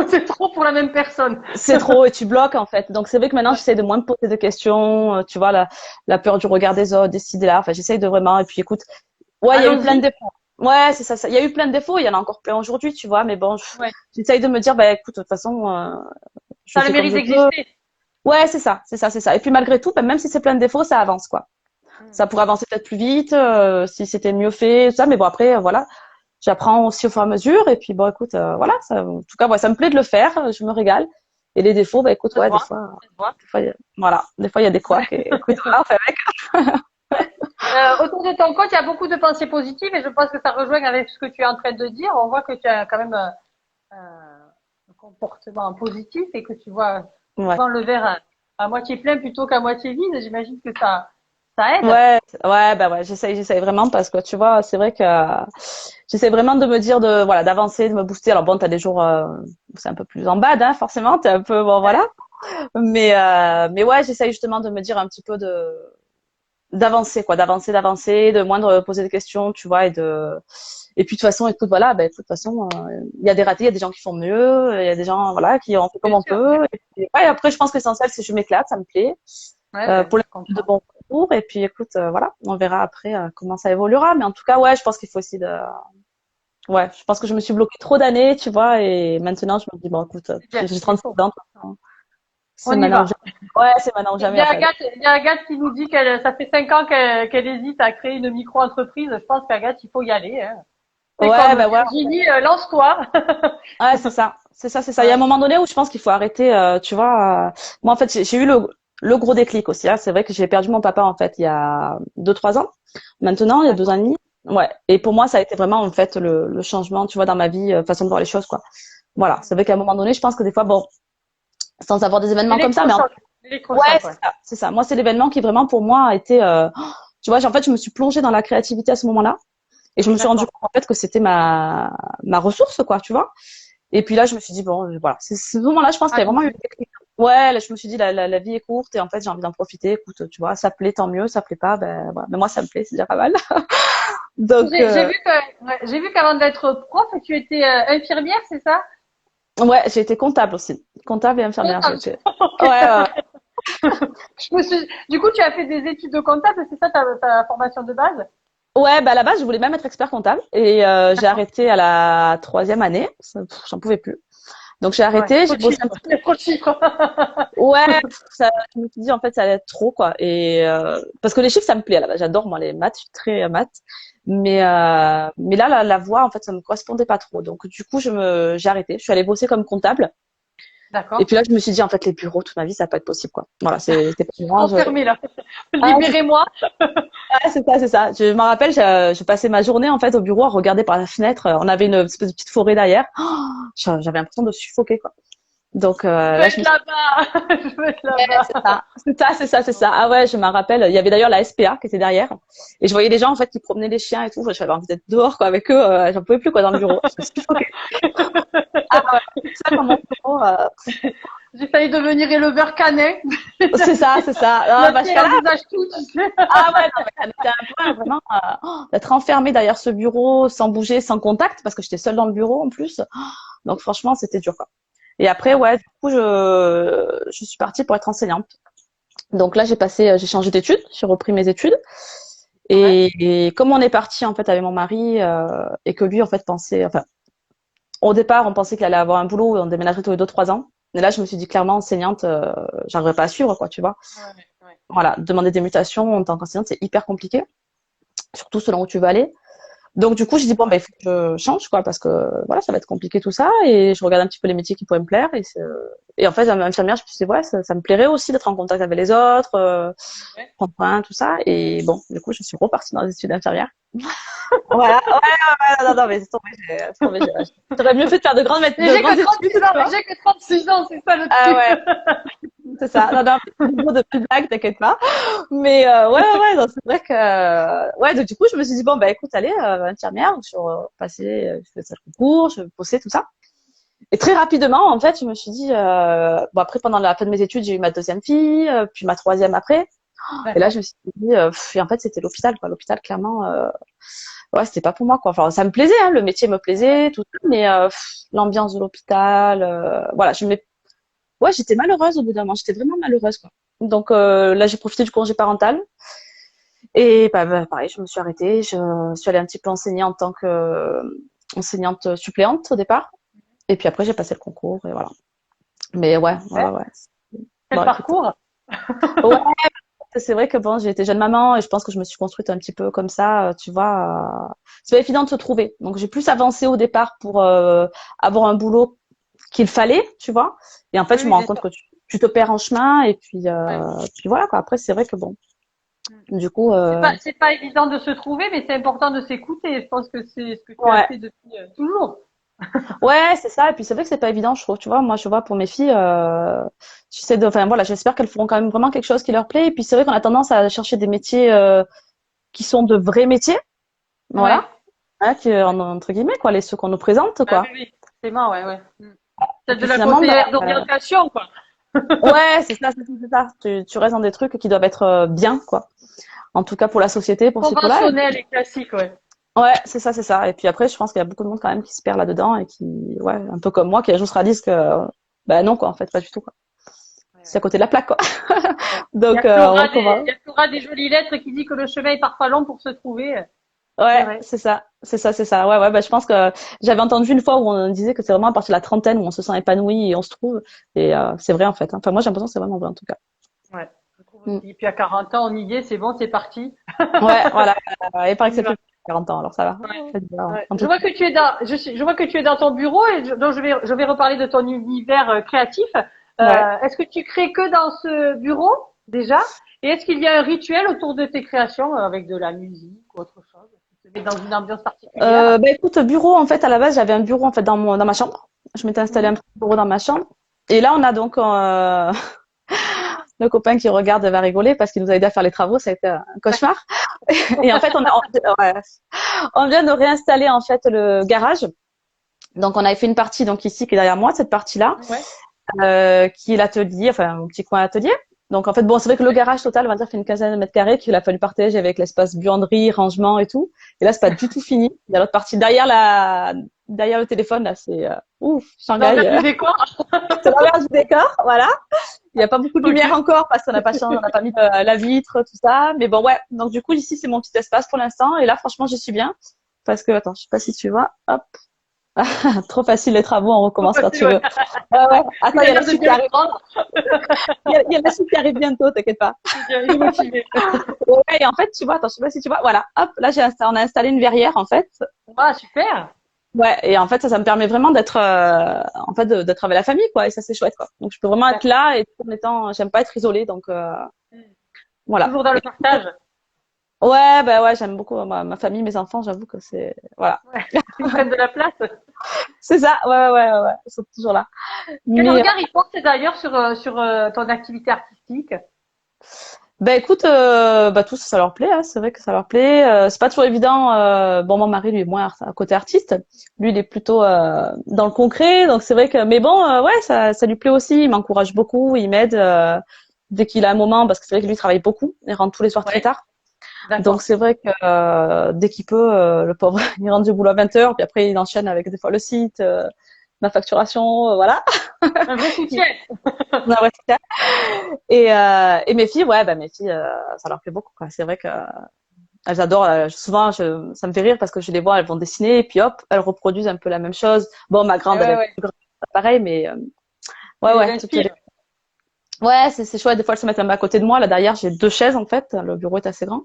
C'est trop pour la même personne. C'est trop et tu bloques en fait. Donc c'est vrai que maintenant j'essaie de moins me poser de questions. Tu vois, la peur du regard des autres, des idées là. Enfin, j'essaye de vraiment. Et puis écoute, il y a eu plein de défauts. Ouais, c'est ça. Il y a eu plein de défauts. Il y en a encore plein aujourd'hui, tu vois. Mais bon, j'essaye de me dire, écoute, de toute façon, ça a le mérite d'exister. Ouais, c'est ça. Et puis malgré tout, même si c'est plein de défauts, ça avance quoi. Ça pourrait avancer peut-être plus vite si c'était mieux fait, tout ça. Mais bon après, voilà. J'apprends aussi au fur et à mesure. Et puis, bon, écoute, voilà. En tout cas, ça me plaît de le faire. Je me régale. Et les défauts, écoute, des fois, des fois, il y a des couacs. Et écoute, voilà, on fait avec. Autour de ton compte, il y a beaucoup de pensées positives et je pense que ça rejoint avec ce que tu es en train de dire. On voit que tu as quand même un comportement positif et que tu vois souvent le verre à moitié plein plutôt qu'à moitié vide. J'imagine que ça Ça aide. Ouais, j'essaye vraiment parce que tu vois, c'est vrai que j'essaie vraiment de me dire voilà, d'avancer, de me booster. Alors bon, t'as des jours, c'est un peu plus en bad, hein, forcément, t'es un peu, bon, voilà. Mais ouais, j'essaye justement de me dire un petit peu d'avancer, quoi, d'avancer, de moins de poser des questions, tu vois, et puis de toute façon, écoute, voilà, ben, écoute, de toute façon, il y a des ratés, il y a des gens qui font mieux, il y a des gens, voilà, qui ont fait comme Bien on sûr. peut. Et puis, ouais, après, je pense que l'essentiel, c'est que je m'éclate, ça me plaît, pour les Je de comprends. bons cours. Et puis, écoute, voilà, on verra après comment ça évoluera. Mais en tout cas, ouais, je pense qu'il faut aussi ouais, je pense que je me suis bloquée trop d'années, tu vois, et maintenant, je me dis, bon, écoute, C'est bien, j'ai il 36 faut. ans, c'est On y maintenant ou va. jamais. Ouais, c'est maintenant ou jamais, en fait. Il y a Agathe qui nous dit ça fait 5 ans qu'elle hésite à créer une micro-entreprise. Je pense qu'Agathe, il faut y aller. Hein. C'est Ouais, comme ben ouais. Virginie, lance-toi. Ouais, c'est ça. Il y a un Ouais. moment donné où je pense qu'il faut arrêter, tu vois. Moi, en fait, j'ai eu le gros déclic aussi. Hein. C'est vrai que j'ai perdu mon papa, en fait, il y a 2, 3 ans. Maintenant, il y a 2 ans D'accord. et demi. Ouais. Et pour moi, ça a été vraiment, en fait, le changement, tu vois, dans ma vie, façon de voir les choses, quoi. Voilà. C'est vrai qu'à un moment donné, je pense que des fois, bon, sans avoir des événements comme ça, mais L'électrochoc. ouais, L'électrochoc, ouais. c'est ça. Moi, c'est l'événement qui vraiment, pour moi, a été, tu vois, en fait, je me suis plongée dans la créativité à ce moment-là. Et je me suis rendu D'accord. compte, en fait, que c'était ma ressource, quoi, tu vois. Et puis là, je me suis dit, bon, voilà, c'est ce moment-là, je pense qu'il y a vraiment eu Allons-y. le déclic. Ouais, là, je me suis dit, la vie est courte et en fait, j'ai envie d'en profiter. Écoute, tu vois, ça plaît, tant mieux, ça plaît pas, ben, voilà. Mais moi, ça me plaît, c'est déjà pas mal. Donc, J'ai vu qu'avant d'être prof, tu étais infirmière, c'est ça? ouais, j'ai été comptable aussi. Comptable et infirmière, j'ai Comptable. été. Ok. Ouais, ouais, ouais. Du coup, tu as fait des études de comptable, c'est ça ta formation de base? Ouais, bah, à la base, je voulais même être expert comptable et j'ai D'accord. arrêté à la troisième année. J'en pouvais plus. Donc, j'ai Ouais, arrêté, trop j'ai de bossé un chiffres. petit Il y a trop de chiffres. Ouais, je me suis dit en fait ça allait être trop quoi. Et parce que les chiffres ça me plaît à la base. J'adore moi les maths, je suis très maths. Mais là la voix en fait ça me correspondait pas trop. Donc du coup j'ai arrêté. Je suis allée bosser comme comptable. Et D'accord. puis là je me suis dit en fait les bureaux toute ma vie ça va pas être possible quoi. Voilà c'est pas moi. Enfermé là. Ah, c'est Libérez-moi. c'est ça. Je me rappelle je passais ma journée en fait au bureau à regarder par la fenêtre. On avait une espèce de petite forêt derrière. Oh, j'avais l'impression de suffoquer quoi. Donc Je veux là je être me suis là-bas. Je veux être là-bas. c'est ça. Ah ouais, je me rappelle. Il y avait d'ailleurs la SPA qui était derrière. Et je voyais des gens, en fait, qui promenaient les chiens et tout. J'avais envie d'être dehors, quoi, avec eux. J'en pouvais plus, quoi, dans le bureau. Je me suis suffoquée. Ah ouais, tout ça dans mon bureau. J'ai failli devenir éleveur canin. C'est ça. Ah, La bah, terre envisage tout, tu sais. ah ouais, non, mais ça m'était un peu, vraiment, d'être enfermée derrière ce bureau, sans bouger, sans contact, parce que j'étais seule dans le bureau, en plus. Donc, franchement, c'était dur, quoi. Et après, Ouais. ouais, du coup, je suis partie pour être enseignante. Donc là, j'ai changé d'études, j'ai repris mes études. Ouais. Et comme on est parti en fait avec mon mari et que lui en fait pensait, enfin au départ on pensait qu'il allait avoir un boulot et on déménagerait tous les 2, 3 ans. Mais là je me suis dit clairement enseignante, j'arriverai pas à suivre quoi, tu vois. Ouais, ouais. Voilà, demander des mutations en tant qu'enseignante c'est hyper compliqué, surtout selon où tu vas aller. Donc du coup j'ai dit bon ben il faut que je change quoi parce que voilà ça va être compliqué tout ça et je regarde un petit peu les métiers qui pourraient me plaire et en fait infirmière je me suis dit ouais ça me plairait aussi d'être en contact avec les autres, Ouais. prendre soin tout ça et bon du coup je suis repartie dans les études d'infirmière. Voilà, ouais, non, mais c'est tombé, j'aurais mieux fait de faire Et de j'ai grandes que études, 36 ans, tu vois. j'ai que 36 ans, c'est ça le Ah truc. ouais, c'est ça. Non, mais niveau de plus blague, t'inquiète pas. Mais ouais, non, c'est vrai que ouais, donc du coup, je me suis dit bon bah écoute, allez, infirmière, je suis repassée, je fais ça le concours, je bossais tout ça. Et très rapidement, en fait, je me suis dit bon après pendant la fin de mes études, j'ai eu ma deuxième fille, puis ma troisième après. Et là, D'accord. je me suis dit et en fait, c'était l'hôpital quoi. L'hôpital clairement ouais, c'était pas pour moi quoi. Enfin, ça me plaisait, hein, le métier me plaisait, tout ça, mais l'ambiance de l'hôpital, voilà, ouais, j'étais malheureuse au bout d'un moment, j'étais vraiment malheureuse quoi. Donc là, j'ai profité du congé parental et pareil, je me suis arrêtée, je suis allée un petit peu enseigner en tant que enseignante suppléante au départ, et puis après j'ai passé le concours et voilà. Mais ouais, ouais, Ouais. ouais. Quel Bon, écoute, parcours? ouais, c'est vrai que bon, j'ai été jeune maman et je pense que je me suis construite un petit peu comme ça, tu vois. C'est pas évident de se trouver. Donc j'ai plus avancé au départ pour avoir un boulot qu'il fallait, tu vois. Et en fait, Oui, je me oui, rends bien compte sûr. que tu te perds en chemin et Ouais. puis voilà quoi. Après, c'est vrai que bon, du coup, C'est pas évident de se trouver, mais c'est important de s'écouter. Je pense que c'est ce que tu as ouais, fait depuis toujours. Ouais, c'est ça. Et puis c'est vrai que c'est pas évident, je trouve. Tu vois, moi, je vois pour mes filles, enfin voilà, j'espère qu'elles feront quand même vraiment quelque chose qui leur plaît. Et puis c'est vrai qu'on a tendance à chercher des métiers qui sont de vrais métiers, Ouais. voilà, hein, entre guillemets, quoi, ceux qu'on nous présente, Ah quoi. oui, oui, forcément, ouais, ouais. Et C'est de puis la finalement, conseillère d'orientation, quoi. ouais, c'est ça. Tu restes dans des trucs qui doivent être bien, quoi. En tout cas pour la société, pour ces là. Conventionnelle et classique, ouais. Ouais, c'est ça, c'est ça. Et puis après, je pense qu'il y a beaucoup de monde quand même qui se perd là-dedans et qui, ouais, un peu comme moi, qui un jour se réalise que, bah non, quoi, en fait, pas du tout, quoi. C'est à côté de la plaque, quoi. Ouais. Donc, Il y a Flora des jolies lettres qui dit que le chemin est parfois long pour se trouver. C'est ouais, vrai. c'est ça, c'est ça, c'est ça. Ouais, ouais, bah, je pense que j'avais entendu une fois où on disait que c'est vraiment à partir de la trentaine où on se sent épanoui et on se trouve. Et c'est vrai, en fait, hein. Enfin, moi, j'ai l'impression que c'est vraiment vrai, en tout cas. Ouais, je trouve Mm. aussi. Et puis à 40 ans, on y est, c'est bon, c'est parti. Ouais, voilà. Il paraît On que y c'est va. plus 40 ans, alors ça va. Ouais. C'est bien. Ouais. En Je tout vois cas. que tu es je vois que tu es dans ton bureau et donc je vais reparler de ton univers créatif. Ouais. Est-ce que tu crées que dans ce bureau déjà? Et est-ce qu'il y a un rituel autour de tes créations avec de la musique ou autre chose? Tu te mets dans une ambiance particulière? Bah écoute, bureau, en fait, à la base, j'avais un bureau, en fait, dans ma chambre. Je m'étais installé un Mhm. petit bureau dans ma chambre. Et là, on a donc, le copain qui regarde va rigoler parce qu'il nous a aidé à faire les travaux, ça a été un cauchemar. Et en fait, ouais, on vient de réinstaller en fait le garage. Donc on avait fait une partie donc ici qui est derrière moi, cette partie-là, Ouais. qui est l'atelier, enfin un petit coin atelier. Donc en fait bon, c'est vrai que le garage total, on va dire, fait une quinzaine de mètres carrés qu'il a fallu partager avec l'espace buanderie, rangement et tout. Et là c'est pas du tout fini. Il y a l'autre partie derrière le téléphone là, c'est ouf, Shanghai, L'envers du décor. c'est l'envers du décor, voilà. Il y a pas beaucoup de Ok. lumière encore parce qu'on n'a pas changé, on n'a pas mis la vitre, tout ça. Mais bon ouais, donc du coup ici c'est mon petit espace pour l'instant et là franchement j'y suis bien parce que attends, je sais pas si tu vois, hop. Trop facile les travaux, on Faut recommence quand passer, tu ouais. veux. Ouais, ouais. Attends, Il il a y a la l'air de suite qui bien le arrive. prendre. Il y a la suite qui arrive bientôt, t'inquiète pas. C'est bien, il est motivé. Ouais, et en fait, tu vois, attends, je sais pas si tu vois, voilà, hop, là, on a installé une verrière, en fait. Ah, super. Ouais, et en fait, ça me permet vraiment d'être, en fait, d'être avec la famille, quoi, et ça, c'est chouette, quoi. Donc, je peux vraiment être D'accord. là et tout en étant, j'aime pas être isolée, donc, voilà. Toujours dans le Et- partage. ouais, bah ouais, j'aime beaucoup ma famille, mes enfants, j'avoue que c'est, voilà. Ouais. Ils prennent de la place. C'est ça, ouais, ouais, ouais, ouais, ouais, ils sont toujours là. Quel Mais, regard ils portent d'ailleurs sur ton activité artistique? bah écoute, bah tous ça leur plaît, hein, c'est vrai que ça leur plaît. C'est pas toujours évident. Bon, mon mari lui est moins côté artiste, lui il est plutôt dans le concret, donc c'est vrai que. Mais bon, ouais, ça lui plaît aussi. Il m'encourage beaucoup, il m'aide dès qu'il a un moment, parce que c'est vrai que lui il travaille beaucoup, il rentre tous les soirs très Ouais, tard. Donc d'accord. c'est vrai que dès qu'il peut, le pauvre, il rentre du boulot à 20h, puis après il enchaîne avec des fois le site, ma facturation, voilà. Un vrai soutien. Ouais, ouais, c'est ça. Et mes filles, ouais, bah mes filles, ça leur plaît beaucoup, quoi. C'est vrai que elles adorent. Souvent, ça me fait rire parce que je les vois, elles vont dessiner et puis hop, elles reproduisent un peu la même chose. Bon, ma Ouais, grande, elle est ouais. plus grande, c'est pas pareil, mais Tu ouais, les ouais, inspires. ouais, c'est chouette. Des fois, elles se mettent même à côté de moi. Là, derrière, j'ai deux chaises en fait. Le bureau est assez grand,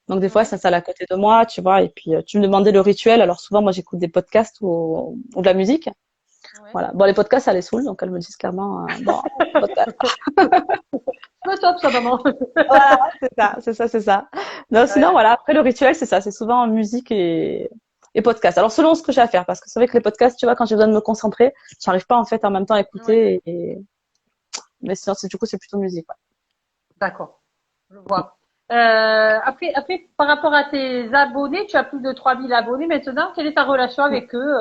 donc des fois, elles Ouais. s'installent à côté de moi, tu vois. Et puis, tu me demandais le rituel. Alors souvent, moi, j'écoute des podcasts ou de la musique. Ouais. Voilà. Bon, les podcasts, ça les saoule, donc elles me disent clairement, bon, podcast. Pas top ça, maman. Voilà, c'est ça, c'est ça, c'est ça. Non, sinon, Ouais. voilà, après le rituel, c'est ça, c'est souvent musique et podcast. Alors, selon ce que j'ai à faire, parce que c'est vrai que les podcasts, tu vois, quand j'ai besoin de me concentrer, j'arrive pas, en fait, en même temps à Ouais. écouter mais sinon, du coup, c'est plutôt musique, ouais. D'accord. Je vois. Après, par rapport à tes abonnés, tu as plus de 3000 abonnés maintenant. Quelle est ta relation avec eux,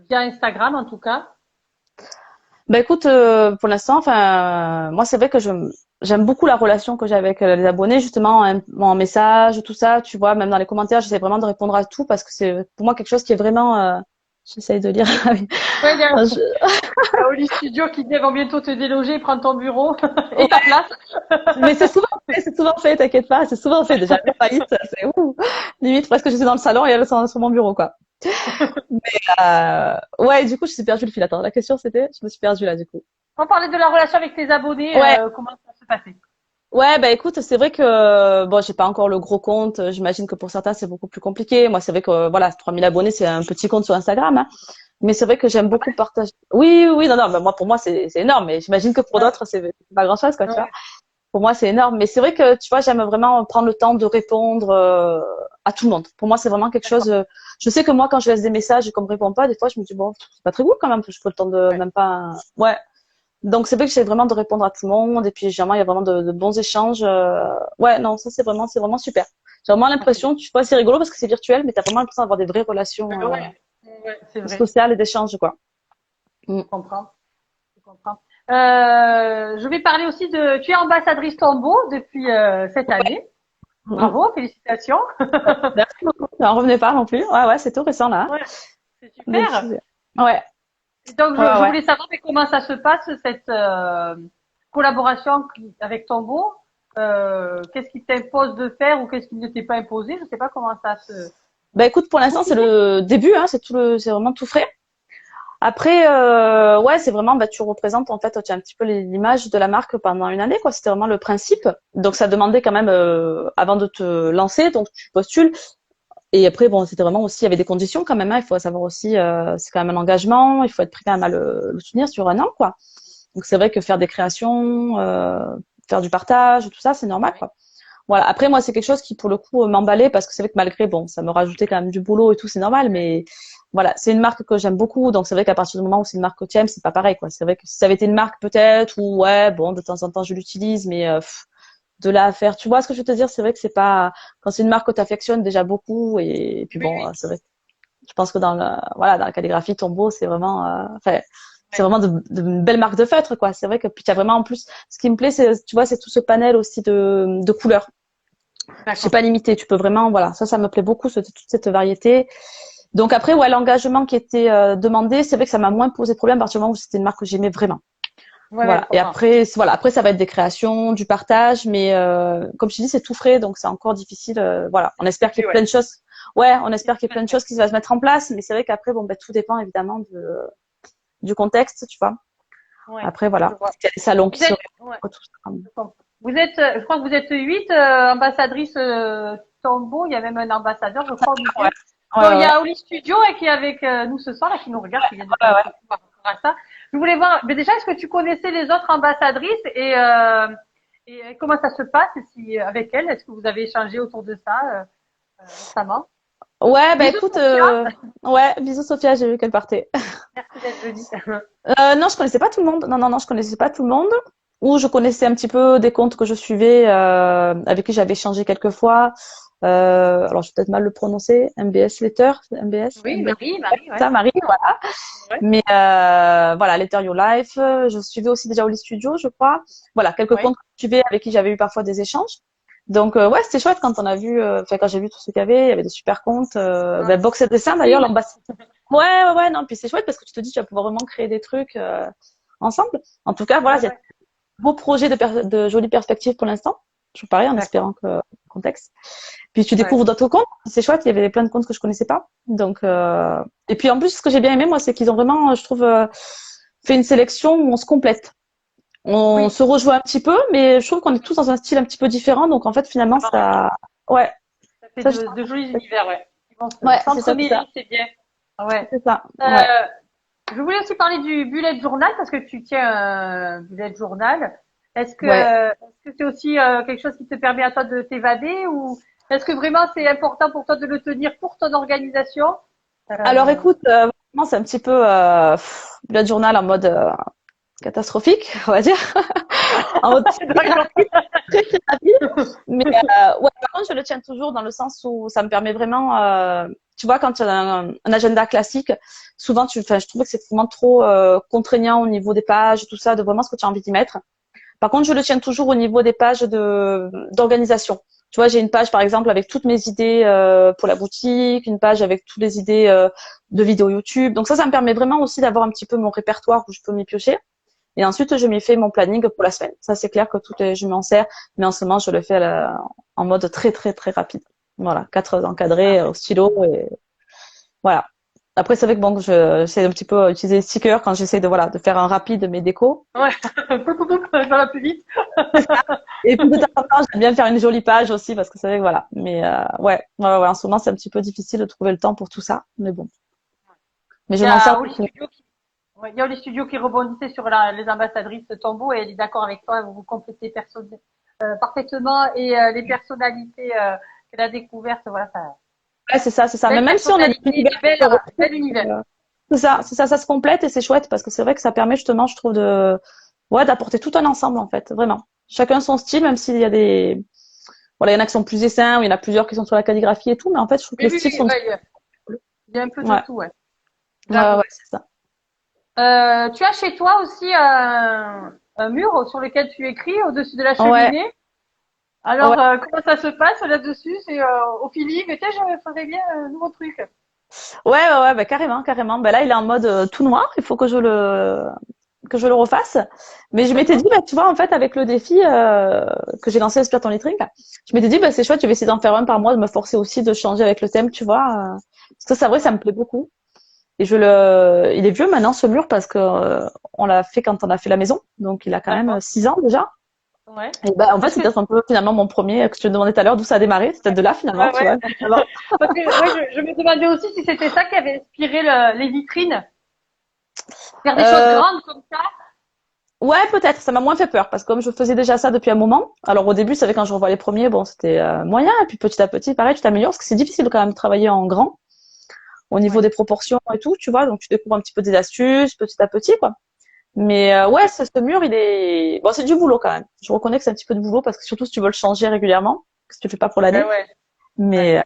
via Instagram en tout cas? Bah, écoute, pour l'instant, enfin, moi, c'est vrai que j'aime beaucoup la relation que j'ai avec les abonnés, justement, en message, tout ça, tu vois, même dans les commentaires, j'essaie vraiment de répondre à tout parce que c'est, pour moi, quelque chose qui est vraiment, j'essaie de lire. Ouais, il y a Je- Oli Studio qui vont bientôt te déloger, prendre ton bureau et ta place. Mais c'est souvent fait, t'inquiète pas, c'est souvent fait. Déjà, la faillite, c'est ouh, limite presque je suis dans le salon et elle est sur mon bureau, quoi. Ouais, du coup, je suis perdu le fil. Attends, la question c'était, je me suis perdue là, du coup. On parlait de la relation avec tes abonnés, Ouais, comment ça se passait? ouais, bah écoute, c'est vrai que bon, j'ai pas encore le gros compte. J'imagine que pour certains c'est beaucoup plus compliqué. Moi, c'est vrai que voilà, 3000 abonnés, c'est un petit compte sur Instagram, hein. Mais c'est vrai que j'aime beaucoup partager. Oui, oui, oui, non, non, bah, moi pour moi c'est énorme. Mais j'imagine que pour Ouais, d'autres c'est pas grand chose, quoi, tu vois. ouais, Pour moi, c'est énorme. Mais c'est vrai que, tu vois, j'aime vraiment prendre le temps de répondre. à tout le monde. Pour moi, c'est vraiment quelque chose. Je sais que moi, quand je laisse des messages et qu'on me répond pas, des fois, je me dis bon, c'est pas très cool quand même. Je peux le temps de même pas. Ouais. Donc c'est vrai que j'essaie vraiment de répondre à tout le monde et puis généralement il y a vraiment de bons échanges. Ouais, non, ça c'est vraiment super. J'ai vraiment l'impression, tu vois, c'est rigolo parce que c'est virtuel, mais t'as vraiment l'impression d'avoir des vraies relations C'est vrai. sociales et d'échanges, quoi. Je comprends. Je comprends. Je vais parler aussi de. Tu es ambassadrice Tombeau depuis cette année. Bravo, félicitations. Merci beaucoup. N'en revenez pas non plus. Ouais, c'est tout récent là. Ouais, c'est super. Ouais. Donc je voulais savoir mais comment ça se passe cette collaboration avec Tombeau. Qu'est-ce qui t'impose de faire ou qu'est-ce qui ne t'est pas imposé? Je sais pas comment ça se. Bah écoute, pour l'instant c'est le début, hein, c'est vraiment tout frais. Après, ouais, c'est vraiment, tu représentes en fait, tu as un petit peu l'image de la marque pendant une année, quoi. C'était vraiment le principe. Donc ça demandait quand même, avant de te lancer, donc tu postules. Et après, bon, c'était vraiment aussi, il y avait des conditions quand même, hein. Il faut savoir aussi, c'est quand même un engagement. Il faut être prêt quand même à le soutenir sur un an, quoi. Donc c'est vrai que faire des créations, faire du partage, tout ça, c'est normal, quoi. Voilà. Après, moi, c'est quelque chose qui, pour le coup, m'emballait parce que c'est vrai que malgré, bon, ça me rajoutait quand même du boulot et tout, c'est normal, mais voilà, c'est une marque que j'aime beaucoup. Donc, c'est vrai qu'à partir du moment où c'est une marque que tu aimes, c'est pas pareil, quoi. C'est vrai que si ça avait été une marque, peut-être, ou ouais, bon, de temps en temps, je l'utilise, mais de là à faire, tu vois ce que je veux te dire? C'est vrai que c'est pas, quand c'est une marque que tu affectionnes déjà beaucoup, et puis bon, c'est vrai. Je pense que dans dans la calligraphie, Tombeau, c'est vraiment, c'est vraiment de belles marques de feutre, quoi. C'est vrai que puis il y a vraiment en plus, ce qui me plaît, c'est, tu vois, c'est tout ce panel aussi de couleurs. C'est pas limité. Tu peux vraiment, voilà, ça me plaît beaucoup, toute cette variété. Donc après, ouais, l'engagement qui était demandé, c'est vrai que ça m'a moins posé de problème à partir du moment où c'était une marque que j'aimais vraiment. Voilà. Et après, après, ça va être des créations, du partage, mais comme je te dis, c'est tout frais, donc c'est encore difficile. Voilà. On espère qu'il y ait plein de choses. Ouais, on espère qu'il y ait plein de choses qui vont se mettre en place, mais c'est vrai qu'après, bon, tout dépend évidemment du contexte, tu vois. Après, voilà. Il y a des salons qui sont. Vous êtes, je crois que vous êtes 8 ambassadrices Tombeau. Il y a même un ambassadeur, je crois, au milieu. Donc, il y a Oli Studio qui est avec nous ce soir, là, qui nous regarde, qui vient de par rapport à ça. Je voulais voir, mais déjà, est-ce que tu connaissais les autres ambassadrices et comment ça se passe si, avec elles? Est-ce que vous avez échangé autour de ça récemment? Ouais, écoute, ouais, bisous Sophia, j'ai vu qu'elle partait. Merci d'être venue. Non, je connaissais pas tout le monde. Non, je connaissais pas tout le monde. Ou je connaissais un petit peu des comptes que je suivais, avec qui j'avais échangé quelques fois. Alors, je vais peut-être mal le prononcer. MBS Letter, MBS. Oui, MBS, Marie, ouais. Ça, Marie, voilà. Ouais. Mais voilà, Letter Your Life. Je suivais aussi déjà Oli Studio, je crois. Voilà, quelques comptes que je suivais avec qui j'avais eu parfois des échanges. Donc ouais, c'était chouette quand on a vu, quand j'ai vu tout ce qu'il y avait des super comptes. Box et Dessin d'ailleurs, l'ambassade. Ouais, non, puis c'est chouette parce que tu te dis tu vas pouvoir vraiment créer des trucs ensemble. En tout cas, voilà, il y a de beaux projets de jolies perspectives pour l'instant. Je parie en espérant que le contexte. Puis tu découvres d'autres comptes, c'est chouette, il y avait plein de comptes que je connaissais pas. Donc et puis en plus ce que j'ai bien aimé moi, c'est qu'ils ont vraiment, je trouve, fait une sélection où on se complète. On se rejoint un petit peu, mais je trouve qu'on est tous dans un style un petit peu différent. Donc en fait, finalement, ça, ouais. Ça fait de jolis univers, ouais. Ouais, c'est bien. Ouais. C'est ça. Je voulais aussi parler du bullet journal parce que tu tiens un bullet journal. Est-ce que c'est aussi quelque chose qui te permet à toi de t'évader ou est-ce que vraiment c'est important pour toi de le tenir pour ton organisation? Alors écoute, vraiment c'est un petit peu bullet journal en mode catastrophique, on va dire. En mode très, très rapide. Mais ouais, par contre, je le tiens toujours dans le sens où ça me permet vraiment, tu vois, quand tu as un agenda classique, souvent, je trouvais que c'est vraiment trop contraignant au niveau des pages, tout ça, de vraiment ce que tu as envie d'y mettre. Par contre, je le tiens toujours au niveau des pages d'organisation. Tu vois, j'ai une page, par exemple, avec toutes mes idées pour la boutique, une page avec toutes les idées de vidéos YouTube. Donc ça me permet vraiment aussi d'avoir un petit peu mon répertoire où je peux m'y piocher. Et ensuite, je m'y fais mon planning pour la semaine. Ça, c'est clair que je m'en sers, mais en ce moment, je le fais en mode très, très, très rapide. Voilà, 4 heures encadrées au stylo et voilà. Après, c'est vrai que bon, j'essaie un petit peu utiliser les stickers quand j'essaie de faire un rapide de mes décos. Ouais, ça va plus vite. Et puis de temps en temps, j'aime bien faire une jolie page aussi parce que c'est vrai que voilà. Mais ouais, en ce moment, c'est un petit peu difficile de trouver le temps pour tout ça. Mais bon. Mais je m'en sers. Il y a les studios qui rebondissaient sur les ambassadrices Tombeau et elle est d'accord avec toi, vous vous complétez parfaitement et les personnalités c'est la découverte, voilà. Ouais, c'est ça. Mais même si on a des bel univers. C'est ça se complète et c'est chouette parce que c'est vrai que ça permet justement, je trouve, d'apporter tout un ensemble en fait, vraiment. Chacun son style, même s'il y a voilà, il y en a qui sont plus dessins, ou il y en a plusieurs qui sont sur la calligraphie et tout, mais en fait, je trouve que les styles sont. Il y a un peu de tout, ouais. Ouais, c'est ça. Tu as chez toi aussi un mur sur lequel tu écris au-dessus de la cheminée. Ouais. Alors, comment ça se passe là-dessus? C'est au feeling, mais tiens, je ferais bien un nouveau truc. Ouais, bah carrément. Bah là, il est en mode tout noir. Il faut que je le refasse. Mais je m'étais dit, bah tu vois, en fait, avec le défi que j'ai lancé Inspire ton lettering, je m'étais dit, bah c'est chouette, je vais essayer d'en faire un par mois, de me forcer aussi de changer avec le thème, tu vois. Parce que c'est vrai, ça me plaît beaucoup. Et il est vieux maintenant ce mur parce que on l'a fait quand on a fait la maison, donc il a quand même 6 ans déjà. Ouais. Et en fait, c'est peut-être un peu finalement mon premier que tu me demandais tout à l'heure d'où ça a démarré. C'est peut-être de là finalement, tu vois. Parce que je me demandais aussi si c'était ça qui avait inspiré les vitrines. Faire des choses grandes comme ça. Ouais, peut-être. Ça m'a moins fait peur parce que comme je faisais déjà ça depuis un moment. Alors au début, c'est vrai quand je revois les premiers, bon, c'était moyen. Et puis petit à petit, pareil, tu t'améliores parce que c'est difficile quand même de travailler en grand au niveau des proportions et tout, tu vois. Donc tu découvres un petit peu des astuces petit à petit, quoi. Mais ouais, ce mur, c'est du boulot quand même. Je reconnais que c'est un petit peu de boulot parce que surtout si tu veux le changer régulièrement, que si tu le fais pas pour l'année. Mais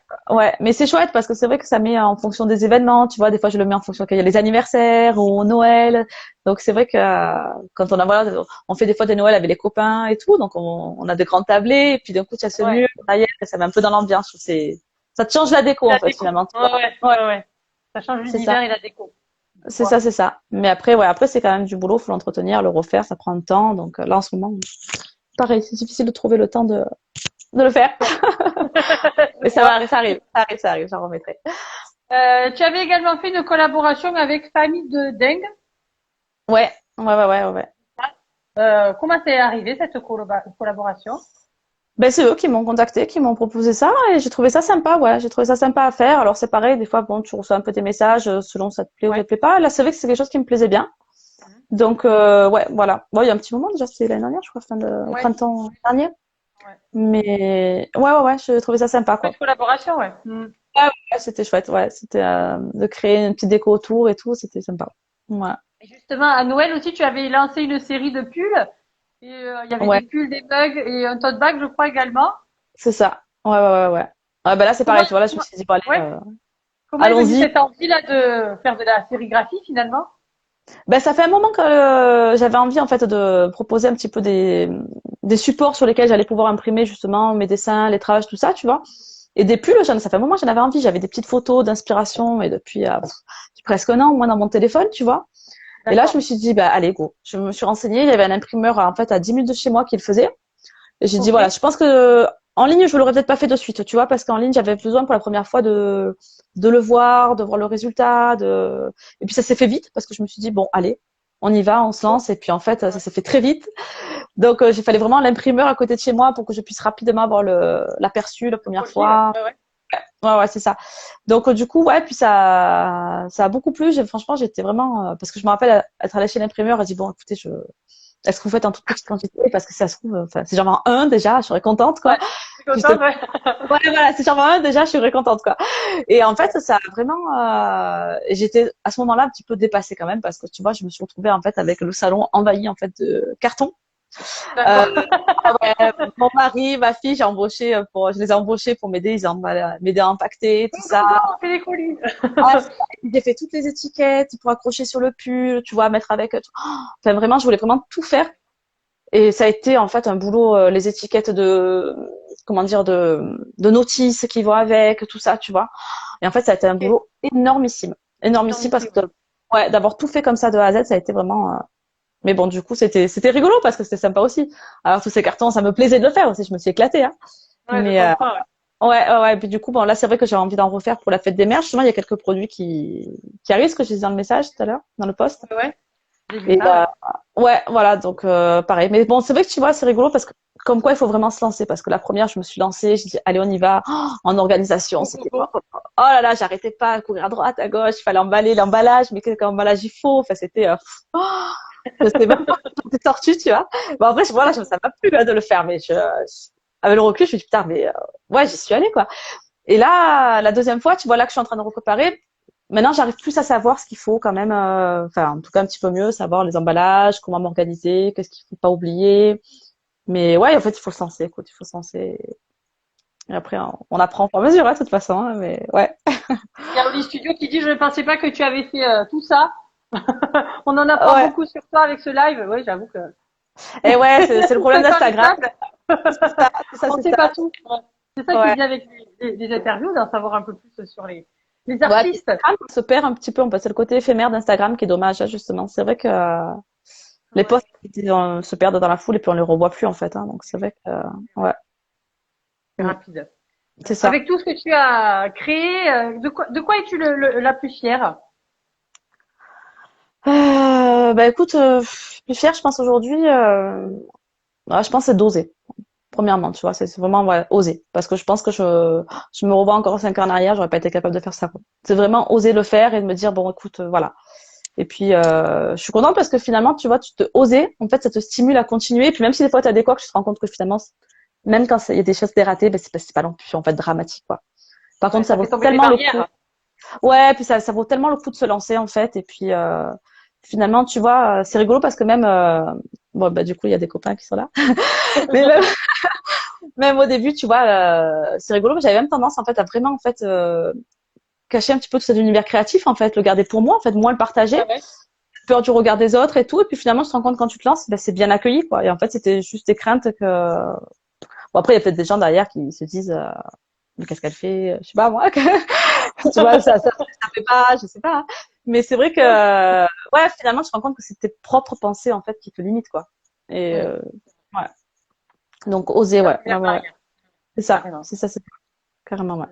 mais c'est chouette parce que c'est vrai que ça met en fonction des événements, tu vois. Des fois, je le mets en fonction qu'il y a les anniversaires ou Noël. Donc c'est vrai que quand on fait des fois des Noëls avec les copains et tout, donc on a des grands tablés et puis d'un coup il y a ce mur derrière, ça met un peu dans l'ambiance. Ça te change la déco en fait finalement. Ouais. Ça change l'univers et la déco. C'est ça. Mais après, c'est quand même du boulot, faut l'entretenir, le refaire, ça prend du temps. Donc là, en ce moment, pareil, c'est difficile de trouver le temps de le faire. Mais ça arrive, j'en remettrai. Tu avais également fait une collaboration avec Famille de Dingue. Ouais. Comment c'est arrivé cette collaboration? Ben c'est eux qui m'ont contacté, qui m'ont proposé ça et j'ai trouvé ça sympa, j'ai trouvé ça sympa à faire. Alors c'est pareil, des fois bon, tu reçois un peu tes messages selon ça te plaît ou ça te plaît pas. Là, c'est vrai que c'est quelque chose qui me plaisait bien. Donc voilà. Bon, il y a un petit moment déjà, c'était l'année dernière, je crois, au printemps dernier. Ouais. Mais ouais, je trouvais ça sympa quoi. Une collaboration, ouais. C'était chouette, c'était de créer une petite déco autour et tout, c'était sympa. Ouais. Et justement, à Noël aussi, tu avais lancé une série de pulls. Et il y avait des pulls, des mugs et un tote bag, je crois également. C'est ça. Ouais. Ah, bah là, c'est pareil, tu vois, là, je me suis dit, bon, allez, comment allons-y. Cette envie-là de faire de la sérigraphie, finalement? Ben, ça fait un moment que j'avais envie, en fait, de proposer un petit peu des supports sur lesquels j'allais pouvoir imprimer, justement, mes dessins, les travaux, tout ça, tu vois. Et des pulls, ça fait un moment que j'en avais envie. J'avais des petites photos d'inspiration, et depuis presque un an, moi, dans mon téléphone, tu vois. Et là, je me suis dit, bah, allez, go. Je me suis renseignée. Il y avait un imprimeur, en fait, à 10 minutes de chez moi qui le faisait. Et j'ai dit, voilà, je pense que en ligne, je l'aurais peut-être pas fait de suite, tu vois, parce qu'en ligne, j'avais besoin pour la première fois de le voir, de voir le résultat, et puis ça s'est fait vite parce que je me suis dit, bon, allez, on y va, on se lance. Et puis, en fait, ça s'est fait très vite. Donc, j'ai fallu vraiment l'imprimeur à côté de chez moi pour que je puisse rapidement avoir l'aperçu la première fois. Ouais, c'est ça. Donc du coup, puis ça a beaucoup plu. Franchement, j'étais vraiment parce que je me rappelle être allée chez l'imprimeur et dit bon, écoutez, est-ce que vous faites en toute petite quantité parce que ça se trouve, enfin, si j'en vends un déjà, je serais contente quoi. Contente, voilà, si j'en vends un déjà, je serais contente quoi. Et en fait, ça a vraiment, j'étais à ce moment-là un petit peu dépassée quand même parce que tu vois, je me suis retrouvée en fait avec le salon envahi en fait de cartons. Mon mari, ma fille, je les ai embauchés pour m'aider, m'aider à empaqueter, tout ça. On fait des colis. J'ai fait toutes les étiquettes pour accrocher sur le pull, tu vois, mettre avec. Enfin, vraiment, je voulais vraiment tout faire. Et ça a été en fait un boulot, les étiquettes de notices qui vont avec, tout ça, tu vois. Et en fait, ça a été un boulot énormissime parce que d'avoir tout fait comme ça de A à Z, ça a été vraiment. Mais bon, du coup, c'était rigolo parce que c'était sympa aussi. Alors tous ces cartons, ça me plaisait de le faire aussi. Je me suis éclatée, hein. Mais et puis du coup, bon, là, c'est vrai que j'avais envie d'en refaire pour la fête des mères. Justement, il y a quelques produits qui arrivent, ce que je disais dans le message tout à l'heure, dans le post. Et voilà, donc pareil. Mais bon, c'est vrai que tu vois, c'est rigolo parce que comme quoi, il faut vraiment se lancer. Parce que la première, je me suis lancée, j'ai dit, allez, on y va. En organisation, c'était oh là là, j'arrêtais pas à courir à droite, à gauche. Il fallait emballer l'emballage, mais quel emballage il faut. Enfin, c'était je sais même pas quand t'es sortie, tu vois. Bon, après, ça m'a plu de le faire, mais avec le recul, je me dis putain, mais ouais, j'y suis allée quoi. Et là, la deuxième fois, tu vois là que je suis en train de recomparer. Maintenant, j'arrive plus à savoir ce qu'il faut quand même, enfin en tout cas un petit peu mieux, savoir les emballages, comment m'organiser, qu'est-ce qu'il faut pas oublier. Mais ouais, en fait, il faut se lancer, écoute, il faut se lancer. Et après, on apprend au fur et à mesure, hein, de toute façon, hein, mais ouais. Il y a Oli Studio qui dit, je ne pensais pas que tu avais fait tout ça. On en apprend Ouais. beaucoup sur toi avec ce live. Oui, j'avoue que. Et ouais, c'est le problème d'Instagram. On ne sait pas tout. Ouais. C'est ça qui Ouais. vient avec les interviews, d'en savoir un peu plus sur les Ouais, artistes. Instagram se perd un petit peu. C'est le côté éphémère d'Instagram qui est dommage, hein, justement. C'est vrai que les posts se perdent dans la foule et puis on les revoit plus en fait. Hein, donc c'est vrai que ouais, C'est rapide. c'est ça. Avec tout ce que tu as créé, de quoi es-tu la plus fière? Bah écoute, plus fière, je pense aujourd'hui, ouais, je pense c'est d'oser. Premièrement, tu vois, c'est vraiment ouais, oser. Parce que je pense que je me revois encore 5 ans en arrière, j'aurais pas été capable de faire ça. Quoi. C'est vraiment oser le faire et de me dire bon écoute, voilà. Et puis je suis contente parce que finalement, tu vois, tu te oser, en fait, ça te stimule à continuer. Et puis même si des fois tu as des couacs, tu te rends compte que finalement, même quand il y a des choses dératées, ben c'est pas non plus en fait dramatique quoi. Par contre, ça vaut tellement le coup. Ouais, puis ça vaut tellement le coup de se lancer en fait. Et puis finalement, tu vois, c'est rigolo parce que même bon bah du coup il y a des copains qui sont là. Mais même au début, tu vois, c'est rigolo. J'avais même tendance en fait à vraiment en fait cacher un petit peu tout cet univers créatif en fait, le garder pour moi en fait, moins le partager. Ouais. Peur du regard des autres et tout. Et puis finalement, tu te rends compte quand tu te lances, ben, c'est bien accueilli quoi. Et en fait, c'était juste des craintes que. Bon après, il y a peut-être des gens derrière qui se disent. Mais qu'est-ce qu'elle fait? Je sais pas moi. Tu vois, ça fait pas, je sais pas. Mais c'est vrai que, ouais, finalement, tu te rends compte que c'est tes propres pensées, en fait, qui te limitent, quoi. Et, ouais. Donc, oser, ouais. Ouais. C'est ça. C'est ça, c'est carrément, ouais.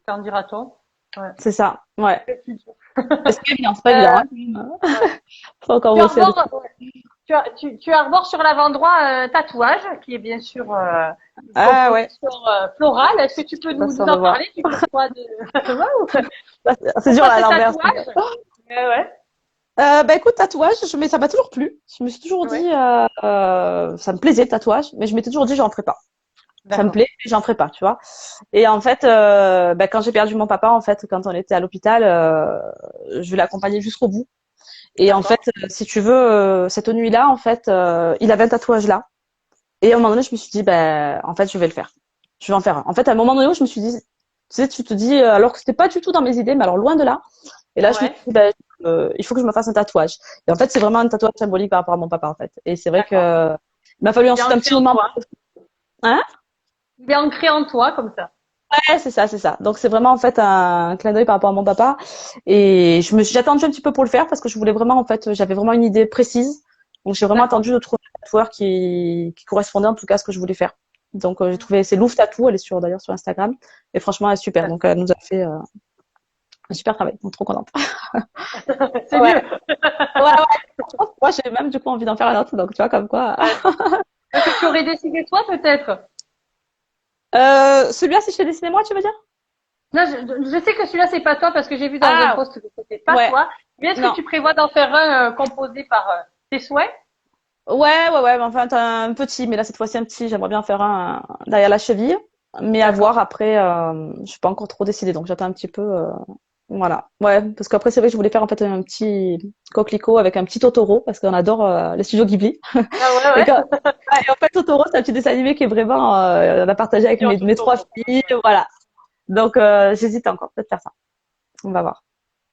Qu'en dira-t-on? Ouais. C'est ça, ouais. C'est pas évident, c'est pas évident, hein. Faut encore bosser. Tu arbores sur l'avant-droit tatouage, qui est bien sûr une composition florale. Est-ce que tu peux nous en parler? Tu fais quoi de... C'est dur là, à l'envers. Ouais. Bah écoute, tatouage, mais ça m'a toujours plu. Je me suis toujours dit, ça me plaisait le tatouage, mais je m'étais toujours dit, j'en ferai pas. Ça me plaît, mais j'en ferai pas, tu vois. Et en fait, bah, quand j'ai perdu mon papa, en fait, quand on était à l'hôpital, je l'ai accompagné jusqu'au bout. Et en fait, si tu veux, cette nuit-là, en fait, il avait un tatouage là. Et à un moment donné, je me suis dit, ben, en fait, je vais le faire. Je vais en faire un. En fait, à un moment donné où je me suis dit, tu sais, tu te dis, alors que c'était pas du tout dans mes idées, mais alors loin de là. Et là, je me suis dit, ben, il faut que je me fasse un tatouage. Et en fait, c'est vraiment un tatouage symbolique par rapport à mon papa, en fait. Et c'est vrai que il m'a fallu ensuite un petit moment. Hein? Il est ancré en toi, comme ça. Ouais, c'est ça, c'est ça. Donc c'est vraiment en fait un clin d'œil par rapport à mon papa. Et j'ai attendu un petit peu pour le faire parce que je voulais vraiment en fait, j'avais vraiment une idée précise. Donc j'ai vraiment attendu de trouver un tatoueur qui correspondait en tout cas à ce que je voulais faire. Donc j'ai trouvé, c'est Louvre Tattoo, elle est d'ailleurs sur Instagram. Et franchement elle est super. Donc elle nous a fait un super travail. Donc trop contente. C'est mieux. Ouais. Moi j'ai même du coup envie d'en faire un autre. Donc tu vois comme quoi. Est-ce que tu aurais décidé toi peut-être? Celui-là, si je t'ai dessiné moi, tu veux dire? Non, je sais que celui-là, c'est pas toi parce que j'ai vu dans un post que c'était pas toi. Mais est-ce que tu prévois d'en faire un composé par tes souhaits? Ouais, mais enfin, t'as un petit, mais là, cette fois-ci, un petit. J'aimerais bien faire un derrière la cheville. Mais à voir après, je suis pas encore trop décidée, donc j'attends un petit peu. Voilà. Ouais, parce qu'après, c'est vrai que je voulais faire en fait un petit coquelicot avec un petit Totoro, parce qu'on adore les studios Ghibli. Ah ouais. Et en fait, Totoro, c'est un petit dessin animé qui est vraiment, on a partagé avec mes 3 filles, voilà. Donc, j'hésite encore, peut-être faire ça. On va voir.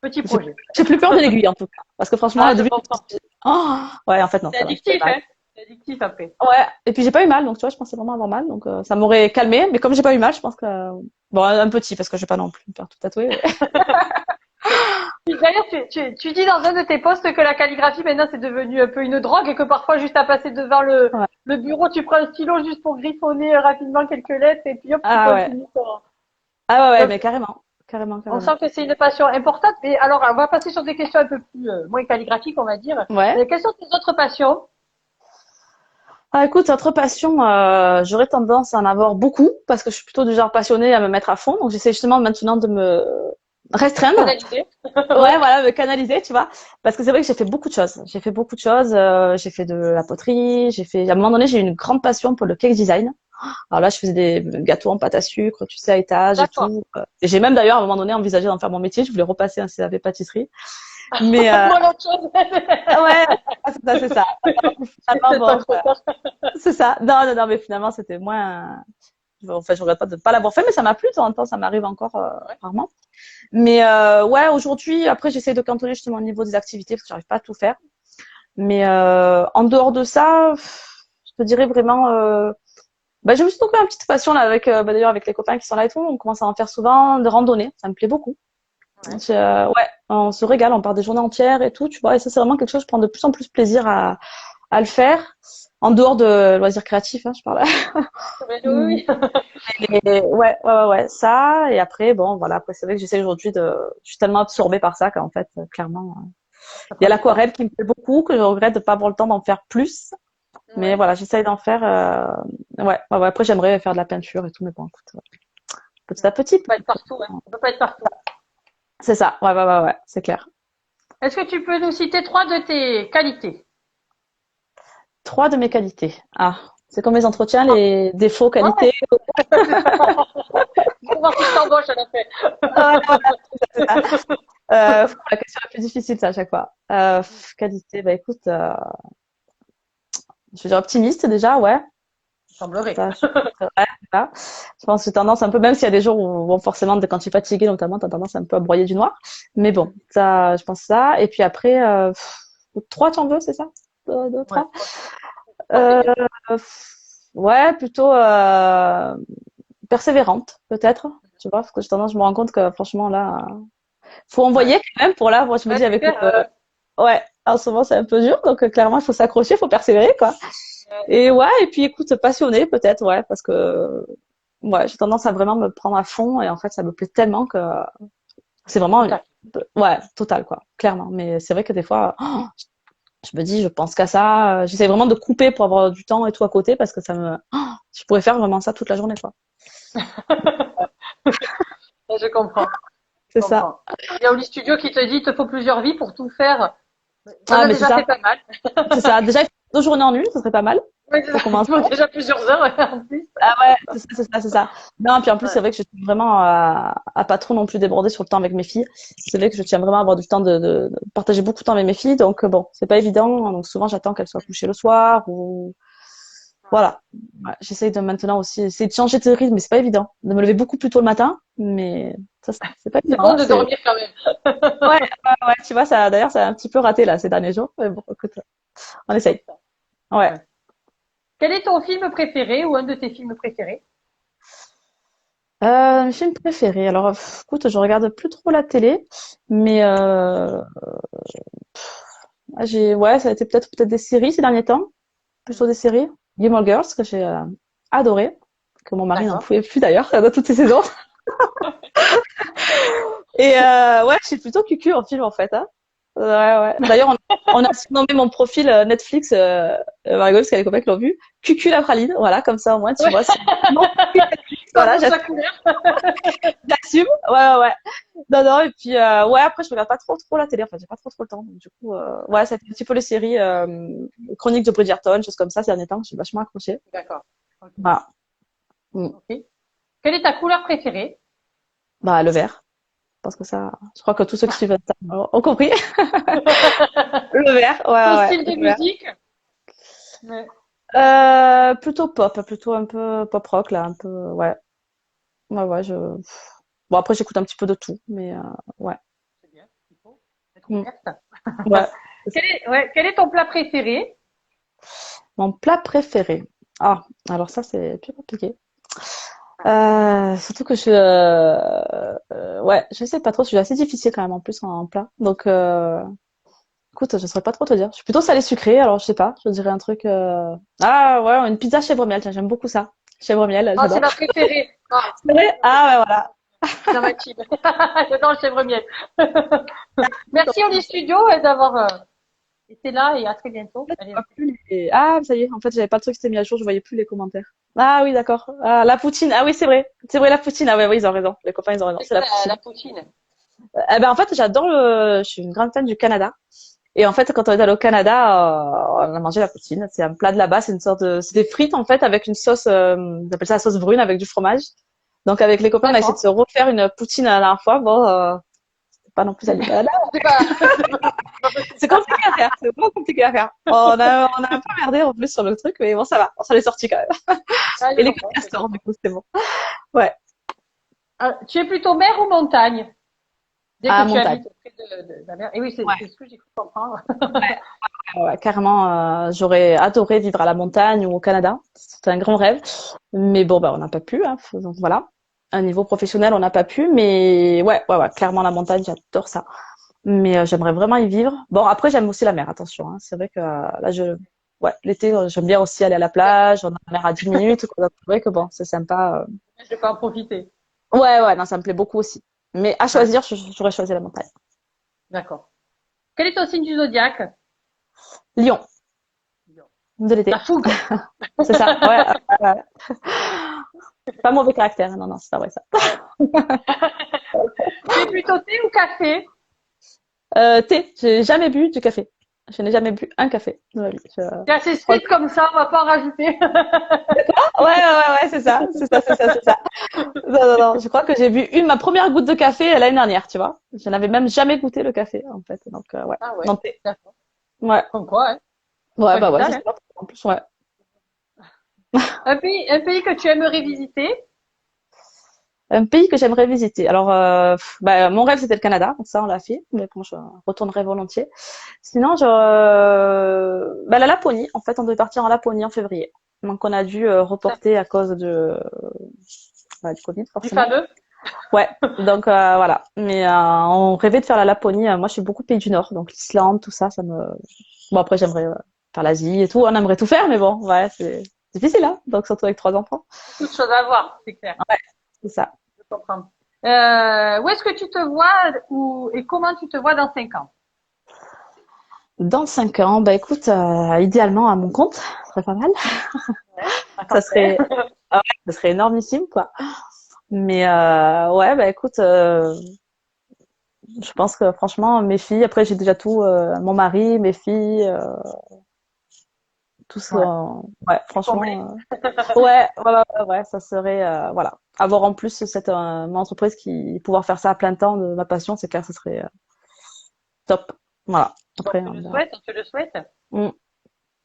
Petit projet. J'ai plus peur de l'aiguille, en tout cas. Parce que franchement, au début, ouais, en fait, non. C'est addictif, hein. C'est addictif après. Ouais. Et puis, j'ai pas eu mal, donc tu vois, je pensais vraiment avoir mal. Donc, ça m'aurait calmé. Mais comme j'ai pas eu mal, je pense que, bon, un petit, parce que je vais pas non plus me faire tout tatouer. D'ailleurs, tu dis dans un de tes posts que la calligraphie, maintenant, c'est devenu un peu une drogue et que parfois, juste à passer devant le bureau, tu prends un stylo juste pour griffonner rapidement quelques lettres et puis hop, tu continues. Ah ouais, mais carrément. On sent que c'est une passion importante. Mais alors, on va passer sur des questions un peu plus moins calligraphiques, on va dire. Ouais. Quelles sont tes autres passions? Ah, écoute, autre passion, j'aurais tendance à en avoir beaucoup parce que je suis plutôt du genre passionnée à me mettre à fond. Donc, j'essaie justement maintenant de me restreindre. Canaliser. Ouais, voilà, me canaliser, tu vois. Parce que c'est vrai que j'ai fait beaucoup de choses. J'ai fait de la poterie, à un moment donné, j'ai eu une grande passion pour le cake design. Alors là, je faisais des gâteaux en pâte à sucre, tu sais, à étage et tout. Et j'ai même d'ailleurs, à un moment donné, envisagé d'en faire mon métier. Je voulais repasser un CAP pâtisserie. Mais, moi, l'autre chose. ouais, c'est ça. Finalement, bon, c'est ça. Non, mais finalement, c'était moins, enfin, je regrette pas de pas l'avoir fait, mais ça m'a plu de temps en temps, ça m'arrive encore, rarement. Mais, ouais, aujourd'hui, après, j'essaie de cantonner justement au niveau des activités parce que j'arrive pas à tout faire. Mais, en dehors de ça, je te dirais vraiment, je me suis trouvé une petite passion là avec d'ailleurs avec les copains qui sont là et tout, on commence à en faire souvent de randonnées, ça me plaît beaucoup. Ouais, on se régale, on part des journées entières et tout, tu vois, et ça c'est vraiment quelque chose je prends de plus en plus plaisir à le faire en dehors de loisirs créatifs, hein, je parle. Oui. Et ouais, ça et après bon voilà, après c'est vrai que j'essaie aujourd'hui je suis tellement absorbée par ça qu'en fait clairement il y a l'aquarelle qui me plaît beaucoup, que je regrette de pas avoir le temps d'en faire plus. Mais voilà, j'essaye d'en faire. Ouais. Après, j'aimerais faire de la peinture et tout, mais bon, écoute, petit à petit. On peut pas être partout, hein. On peut pas être partout. C'est ça. Ouais, c'est clair. Est-ce que tu peux nous citer 3 de tes qualités? 3 de mes qualités. Ah, c'est comme les entretiens, les défauts, qualités. Pour voir si je t'embauche à la fin. C'est ça. La question la plus difficile, ça, à chaque fois. Qualité, écoute, je veux dire optimiste déjà, ouais. Semblerait. Ça, voilà. Je pense que j'ai tendance un peu, même s'il y a des jours où, bon, forcément, quand tu es fatigué, notamment, t'as tendance un peu à broyer du noir. Mais bon, ça, je pense ça. Et puis après, 3, tu en veux, c'est ça? 2, 3? Ouais, plutôt, persévérante, peut-être. Tu vois, parce que j'ai tendance, je me rends compte que, franchement, là, faut envoyer quand même pour là. Moi, je me dis avec ouais, en ce moment, c'est un peu dur. Donc, clairement, il faut s'accrocher, il faut persévérer, quoi. Et ouais, et puis écoute, passionné peut-être, ouais, parce que ouais, j'ai tendance à vraiment me prendre à fond et en fait, ça me plaît tellement que c'est vraiment ouais, total quoi, clairement. Mais c'est vrai que des fois, je me dis, je pense qu'à ça, j'essaie vraiment de couper pour avoir du temps et tout à côté parce que ça me, je pourrais faire vraiment ça toute la journée quoi. Je comprends. C'est ça. Il y a Oli Studio qui te dit, il te faut plusieurs vies pour tout faire. Ça mais déjà fait pas mal. C'est ça. Déjà, 2 journées en une, ça serait pas mal. Oui, ça faut déjà plusieurs heures en plus. Ah ouais, c'est ça. Non, puis en plus, c'est vrai que je tiens vraiment à pas trop non plus déborder sur le temps avec mes filles. C'est vrai que je tiens vraiment à avoir du temps de partager beaucoup de temps avec mes filles. Donc bon, c'est pas évident. Donc souvent, j'attends qu'elles soient couchées le soir ou voilà. Ouais, j'essaye de maintenant aussi essayer de changer de rythme, mais c'est pas évident. De me lever beaucoup plus tôt le matin, mais ça, c'est pas évident. C'est bon de dormir quand même. Ouais, tu vois, ça, d'ailleurs, ça a un petit peu raté là ces derniers jours. Mais bon, écoute, on essaye. Ouais. Quel est ton film préféré ou un de tes films préférés? Film préféré. Alors, écoute, je regarde plus trop la télé, mais ouais, ça a été peut-être des séries ces derniers temps, plutôt des séries. Gilmore Girls que j'ai adoré, que mon mari n'en pouvait plus d'ailleurs dans toutes ces saisons. Et ouais, je suis plutôt cucu en film en fait. Hein. Ouais. D'ailleurs, on a surnommé mon profil Netflix, Margot, parce qu'il y a des copains qui l'ont vu, Cucu la praline. Voilà, comme ça au moins, tu vois. Voilà, j'assume. Ouais. Non, et puis, ouais, après, je regarde pas trop la télé. Enfin, j'ai pas trop le temps. Donc, du coup, ouais, c'est un petit peu les séries, Chroniques de Bridgerton, choses comme ça, ces derniers temps. Je suis vachement accrochée. D'accord. Okay. Voilà. Okay. Quelle est ta couleur préférée? Le vert. Parce que ça, je crois que tous ceux qui suivent ça ont compris. Le vert, ouais. Ton style de musique? Plutôt pop, plutôt un peu pop rock, là, un peu, ouais. Ouais, bon, après, j'écoute un petit peu de tout, mais, ouais. C'est bien, il faut être ouverte. Ouais. Quel est ton plat préféré? Mon plat préféré. Ah, alors ça, c'est plus compliqué. Surtout que ouais, je sais pas trop, je suis assez difficile quand même en plus en plat. Donc, écoute, je saurais pas trop te dire. Je suis plutôt salé sucré, alors je sais pas, je dirais un truc. Ah ouais, une pizza chèvre miel, tiens, j'aime beaucoup ça. Chèvre miel, j'adore. C'est ma préférée. C'est vrai? Ah ouais, voilà. Dans ma team. J'adore le chèvre miel. Merci Oli Studio d'avoir été là et à très bientôt. Ah, ça y est, en fait, j'avais pas le truc qui s'était mis à jour, je voyais plus les commentaires. Ah oui, d'accord. Ah, la poutine. Ah oui, c'est vrai. C'est vrai, la poutine. Ah ouais, ils ont raison. Les copains, ils ont raison. C'est la poutine. La poutine. En fait, je suis une grande fan du Canada. Et en fait, quand on est allé au Canada, on a mangé la poutine. C'est un plat de là-bas. C'est des frites, en fait, avec une sauce, on appelle ça la sauce brune avec du fromage. Donc, avec les copains, on a essayé de se refaire une poutine la dernière fois. Bon, c'est pas non plus c'est compliqué à faire. C'est vraiment compliqué à faire. On a un peu merdé, en plus, sur le truc, mais bon, ça va. On s'en est sorti quand même. Et les castors, du coup, c'était bon. Ouais. Tu es plutôt mer ou montagne? Dès que tu montagne. habites près de la mer. Et oui, c'est ce que j'ai cru comprendre. Carrément, j'aurais adoré vivre à la montagne ou au Canada. C'était un grand rêve. Mais bon, on n'a pas pu, hein. Donc voilà. À un niveau professionnel, on n'a pas pu. Mais ouais, clairement la montagne, j'adore ça. Mais j'aimerais vraiment y vivre. Bon, après, j'aime aussi la mer, attention. Hein. C'est vrai que là, l'été, j'aime bien aussi aller à la plage. On a la mer à 10 minutes. C'est vrai que bon, c'est sympa. Je vais pas en profiter. Ouais, non, ça me plaît beaucoup aussi. Mais à choisir, j'aurais choisi la montagne. D'accord. Quel est ton signe du zodiaque? Lion. De l'été. La fougue. C'est ça, ouais. Pas mauvais caractère, non, c'est pas vrai ça. Tu es plutôt thé ou café? Thé, j'ai jamais bu du café. Je n'ai jamais bu un café de ma vie. C'est assez strict comme ça, on va pas en rajouter. Ouais, c'est ça. Non, je crois que j'ai bu ma première goutte de café l'année dernière, tu vois. Je n'avais même jamais goûté le café, en fait. Donc, ouais. Ah ouais, non, thé. d'accord. Ouais. Comme quoi, hein. Ouais, Ouais, c'est ça. En plus, ouais. Un pays que tu aimerais visiter? Un pays que j'aimerais visiter. Alors, mon rêve c'était le Canada, donc ça on l'a fait, mais bon, je retournerai volontiers. Sinon, la Laponie. En fait, on devait partir en Laponie en février, donc on a dû reporter à cause du Covid, forcément. Du fameux? Ouais, donc voilà. Mais on rêvait de faire la Laponie. Moi, je suis beaucoup pays du Nord, donc l'Islande, tout ça, Bon, après, j'aimerais faire l'Asie et tout. On aimerait tout faire, mais bon, ouais, c'est difficile, hein. Donc surtout avec 3 enfants. Beaucoup de choses à voir, c'est clair. Ouais, c'est ça. Je comprends. Où est-ce que tu te vois et comment tu te vois dans 5 ans? Dans 5 ans, écoute, idéalement à mon compte, ça serait pas mal. Ouais, ça serait énormissime, quoi. Mais écoute, je pense que franchement, mes filles, après j'ai déjà tout, mon mari, mes filles, tout ça, ouais, franchement, ouais, ça serait, voilà, avoir en plus cette entreprise pouvoir faire ça à plein temps de ma passion, c'est clair, ça serait top. Voilà. Après, on te le souhaite. Mm.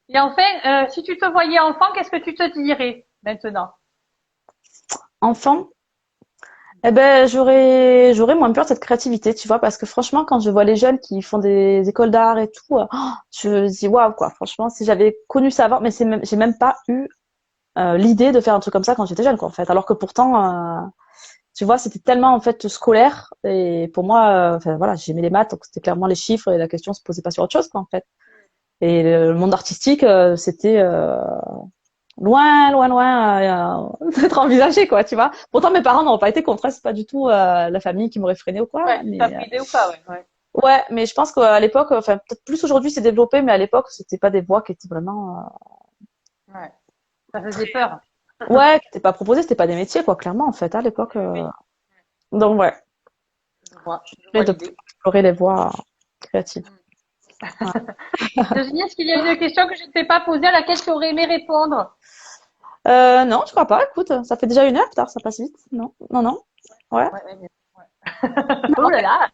Et enfin, si tu te voyais enfant, qu'est-ce que tu te dirais maintenant? Enfant, j'aurais moins peur de cette créativité, tu vois, parce que franchement, quand je vois les jeunes qui font des écoles d'art et tout, je me dis waouh, quoi. Franchement, si j'avais connu ça avant, mais j'ai même pas eu l'idée de faire un truc comme ça quand j'étais jeune, quoi, en fait. Alors que pourtant, tu vois, c'était tellement en fait scolaire et pour moi, voilà, j'aimais les maths, donc c'était clairement les chiffres et la question se posait pas sur autre chose, quoi, en fait. Et le monde artistique, c'était loin d'être envisagé, quoi, tu vois. Pourtant, mes parents n'ont pas été contre, c'est pas du tout la famille qui m'aurait freiné ou quoi. Ouais, Mais, t'as pris idée ou pas, ouais. ouais, mais je pense qu'à l'époque, enfin, peut-être plus aujourd'hui c'est développé, mais à l'époque, c'était pas des voies qui étaient vraiment. Ouais. Ça faisait peur. Ouais, qui n'étaient pas proposées, c'était pas des métiers, quoi, clairement, en fait, à l'époque. Oui. Donc, ouais. Je vois d'explorer les voies créatives. Virginie, est-ce qu'il y a une question que je ne t'ai pas posée à laquelle tu aurais aimé répondre? Non, je crois pas. Écoute, ça fait déjà 1 heure, putain, ça passe vite. Non. Ouais. Oh là là,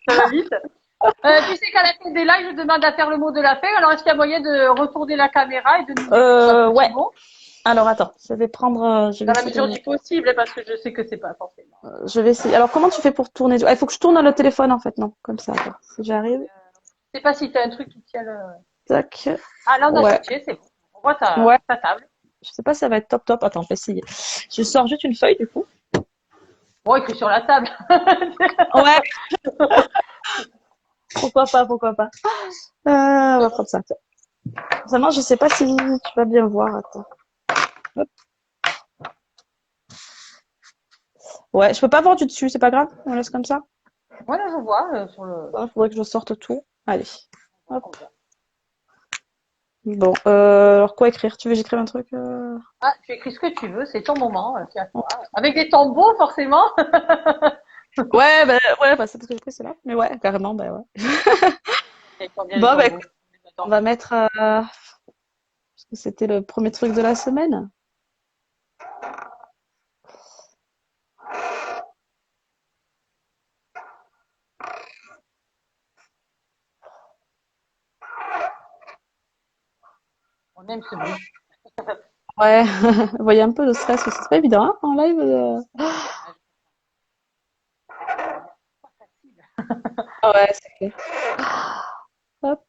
ça va vite. Tu sais qu'à la fin des lives, je demande à faire le mot de la fin. Alors, est-ce qu'il y a moyen de retourner la caméra et de nous dire ouais. mot? Alors, attends, je vais prendre. Dans la mesure du possible, parce que je sais que c'est pas forcément. Je vais essayer. Alors, comment tu fais pour tourner? Il faut que je tourne le téléphone, en fait, non? Comme ça, attends, si j'arrive. Je sais pas si tu as un truc qui tient le. Tac. Ah, là, on a switché, c'est bon. On voit ta table. Je sais pas si ça va être top. Attends, je vais essayer. Je sors juste une feuille, du coup. Bon, écrit sur la table. Ouais. Pourquoi pas. On va prendre ça. Vraiment, je sais pas si tu vas bien voir. Attends. Hop. Ouais, je peux pas voir du dessus, c'est pas grave. On laisse comme ça. Ouais, là, je vois sur le. Il faudrait que je sorte tout. Allez. Hop. Bon, alors quoi écrire? Tu veux que j'écrive un truc Ah, tu écris ce que tu veux, c'est ton moment, c'est à toi. Avec des tombeaux, forcément. Ouais, c'est parce que j'ai pris celle-là. Mais ouais, carrément, ouais. Bon, bah, écoute, on va mettre, parce que c'était le premier truc de la semaine. On aime ce bruit. Ouais, vous voyez un peu de stress, c'est pas évident, hein, en live. Ouais, c'est clair. Hop.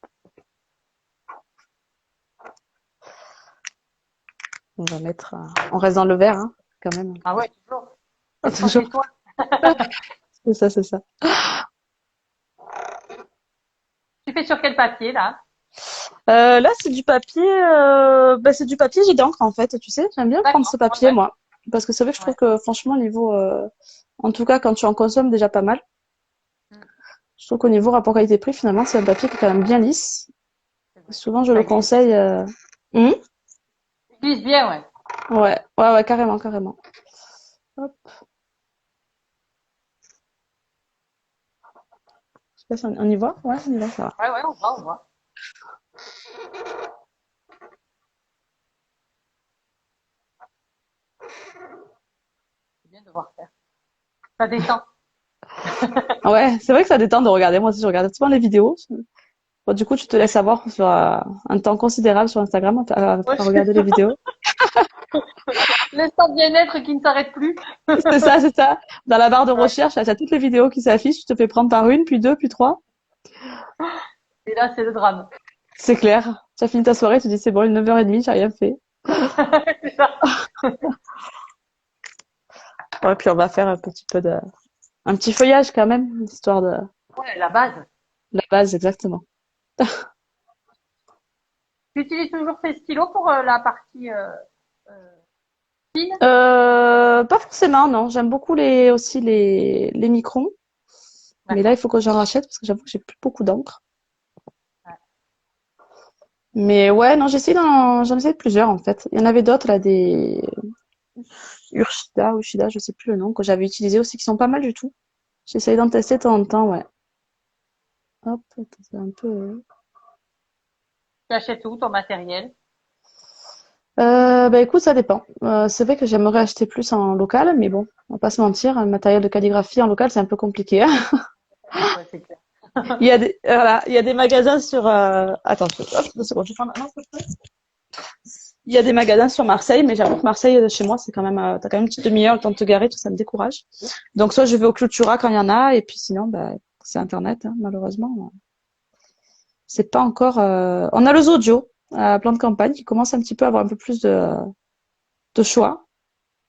On va mettre, on reste dans le vert, hein, quand même. Ah ouais, toujours. Toujours. Toi. C'est ça, c'est ça. Tu fais sur quel papier, là? Là, c'est du papier, bah, c'est du papier jet d'encre en fait. Tu sais, j'aime bien prendre ce papier, Ouais. moi, parce que c'est vrai que je trouve que franchement, niveau, en tout cas, quand tu en consommes déjà pas mal, je trouve qu'au niveau rapport qualité-prix, finalement, c'est un papier qui est quand même bien lisse. Souvent, je le conseille. Il glisse bien, ouais. Ouais, ouais, ouais, carrément, carrément. Hop. Je sais pas si on y voit. Ouais, on y va, ça va. Ouais, ouais, on voit, on voit. C'est bien de voir faire. Ça détend. Ouais, c'est vrai que ça détend de regarder. Moi aussi, je regarde souvent les vidéos. Bon, du coup, tu te laisses avoir sur un temps considérable sur Instagram à regarder les vidéos. L'instant bien-être qui ne s'arrête plus. C'est ça, c'est ça. Dans la barre de recherche, là, tu as toutes les vidéos qui s'affichent. Tu te fais prendre par une, puis deux, puis trois. Et là, c'est le drame. C'est clair. Tu as fini ta soirée, tu te dis c'est bon, il est 9h30, j'ai rien fait. C'est ça. Ouais, puis on va faire un petit feuillage quand même, histoire de Ouais, la base. la base, exactement. Tu utilises toujours tes stylos pour la partie fine? Pas forcément, non. J'aime beaucoup aussi les microns. Mais là, il faut que j'en rachète parce que j'avoue que j'ai plus beaucoup d'encre. Ouais. Mais ouais, non, j'en essaie de plusieurs en fait. Il y en avait d'autres là, des Ushida, je sais plus le nom, que j'avais utilisé aussi, qui sont pas mal du tout. J'essaye d'en tester de temps en temps, ouais. Hop, attends, c'est un peu. Tu achètes où ton matériel? Bah écoute, ça dépend. C'est vrai que j'aimerais acheter plus en local, mais bon, on va pas se mentir, un matériel de calligraphie en local, c'est un peu compliqué, hein. Ouais, c'est clair. Il y a des magasins sur. Attends, hop, 2 secondes, je vais prendre un autre truc. Il y a des magasins sur Marseille, mais j'avoue que Marseille, chez moi, c'est quand même, t'as quand même une petite demi-heure le temps de te garer, tout ça me décourage. Donc soit je vais au Cultura quand il y en a, et puis sinon, bah, c'est Internet, hein, malheureusement. C'est pas encore. On a le Zodio, à plan de campagne, qui commence un petit peu à avoir un peu plus de choix.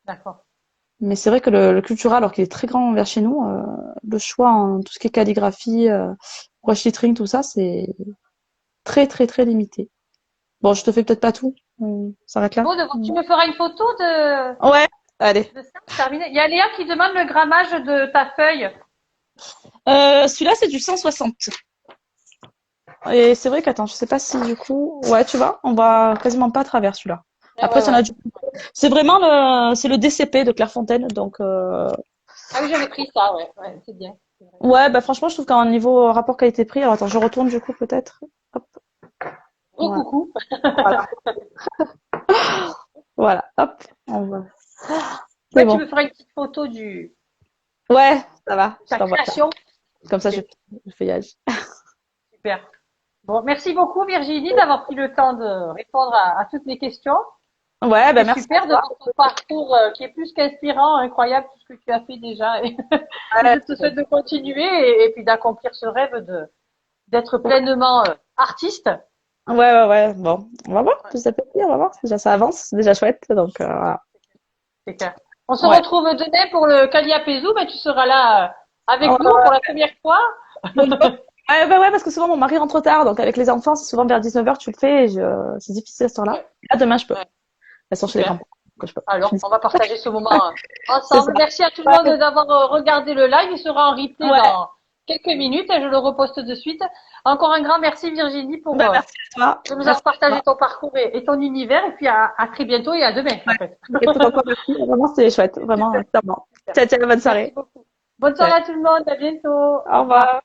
D'accord. Mais c'est vrai que le Cultura, alors qu'il est très grand vers chez nous, le choix en tout ce qui est calligraphie, brush lettering, tout ça, c'est très très très limité. Bon, je te fais peut-être pas tout. On s'arrête là. Bon, tu me feras une photo Ouais, allez. de ça, terminé. Il y a Léa qui demande le grammage de ta feuille. Celui-là, c'est du 160. Et c'est vrai qu'attends, je sais pas si du coup, ouais, tu vois, on va quasiment pas à travers celui-là. Après, Ouais. c'est vraiment c'est le DCP de Clairefontaine, donc. Ah oui, j'avais pris ça, ouais, c'est bien. Ouais, bah franchement, je trouve qu'en niveau rapport qualité-prix, alors attends, je retourne du coup peut-être. Hop. Oh, Voilà. coucou. Voilà. Voilà. Hop. On va. C'est Ouais, tu bon. me feras une petite photo Ouais, ça va. Je ta t'envoie ça. création. Comme ça, je fais le feuillage. Super. Bon, merci beaucoup Virginie d'avoir pris le temps de répondre à toutes mes questions. Ouais, bah C'est merci à super de toi. voir ton parcours qui est plus qu'inspirant, incroyable tout ce que tu as fait déjà. Et je Ouais, te souhaite de continuer et puis d'accomplir ce rêve d'être pleinement artiste. ouais. Bon, on va voir. Ça peut on va voir. Déjà, ça avance. C'est déjà chouette. Donc, voilà. C'est clair. On se Ouais. retrouve demain pour le Caliapezou, mais tu seras là avec nous pour la première fois. Ouais, bah ouais, parce que souvent mon mari rentre tard, donc avec les enfants, c'est souvent vers 19h tu le fais et c'est difficile à ce temps-là. Ouais, Là, demain, je peux. ouais, Elles sont chez les super. grands-parents, donc je peux. Alors, on va partager ce moment C'est ça. ensemble. Merci à tout le Ouais. monde d'avoir regardé le live. Il sera en replay Ouais. dans quelques minutes et je le reposte de suite. Encore un grand merci Virginie pour Bah, merci à toi. de nous avoir Merci à partagé toi. ton parcours et ton univers. Et puis à très bientôt et à demain en Ouais. fait. Et tout encore merci. Vraiment, c'était chouette. Vraiment, Super, totalement. super. Ciao, ciao, bonne Merci soirée. beaucoup. Bonne Ciao. soirée à tout le monde. À bientôt. Au Au revoir. revoir.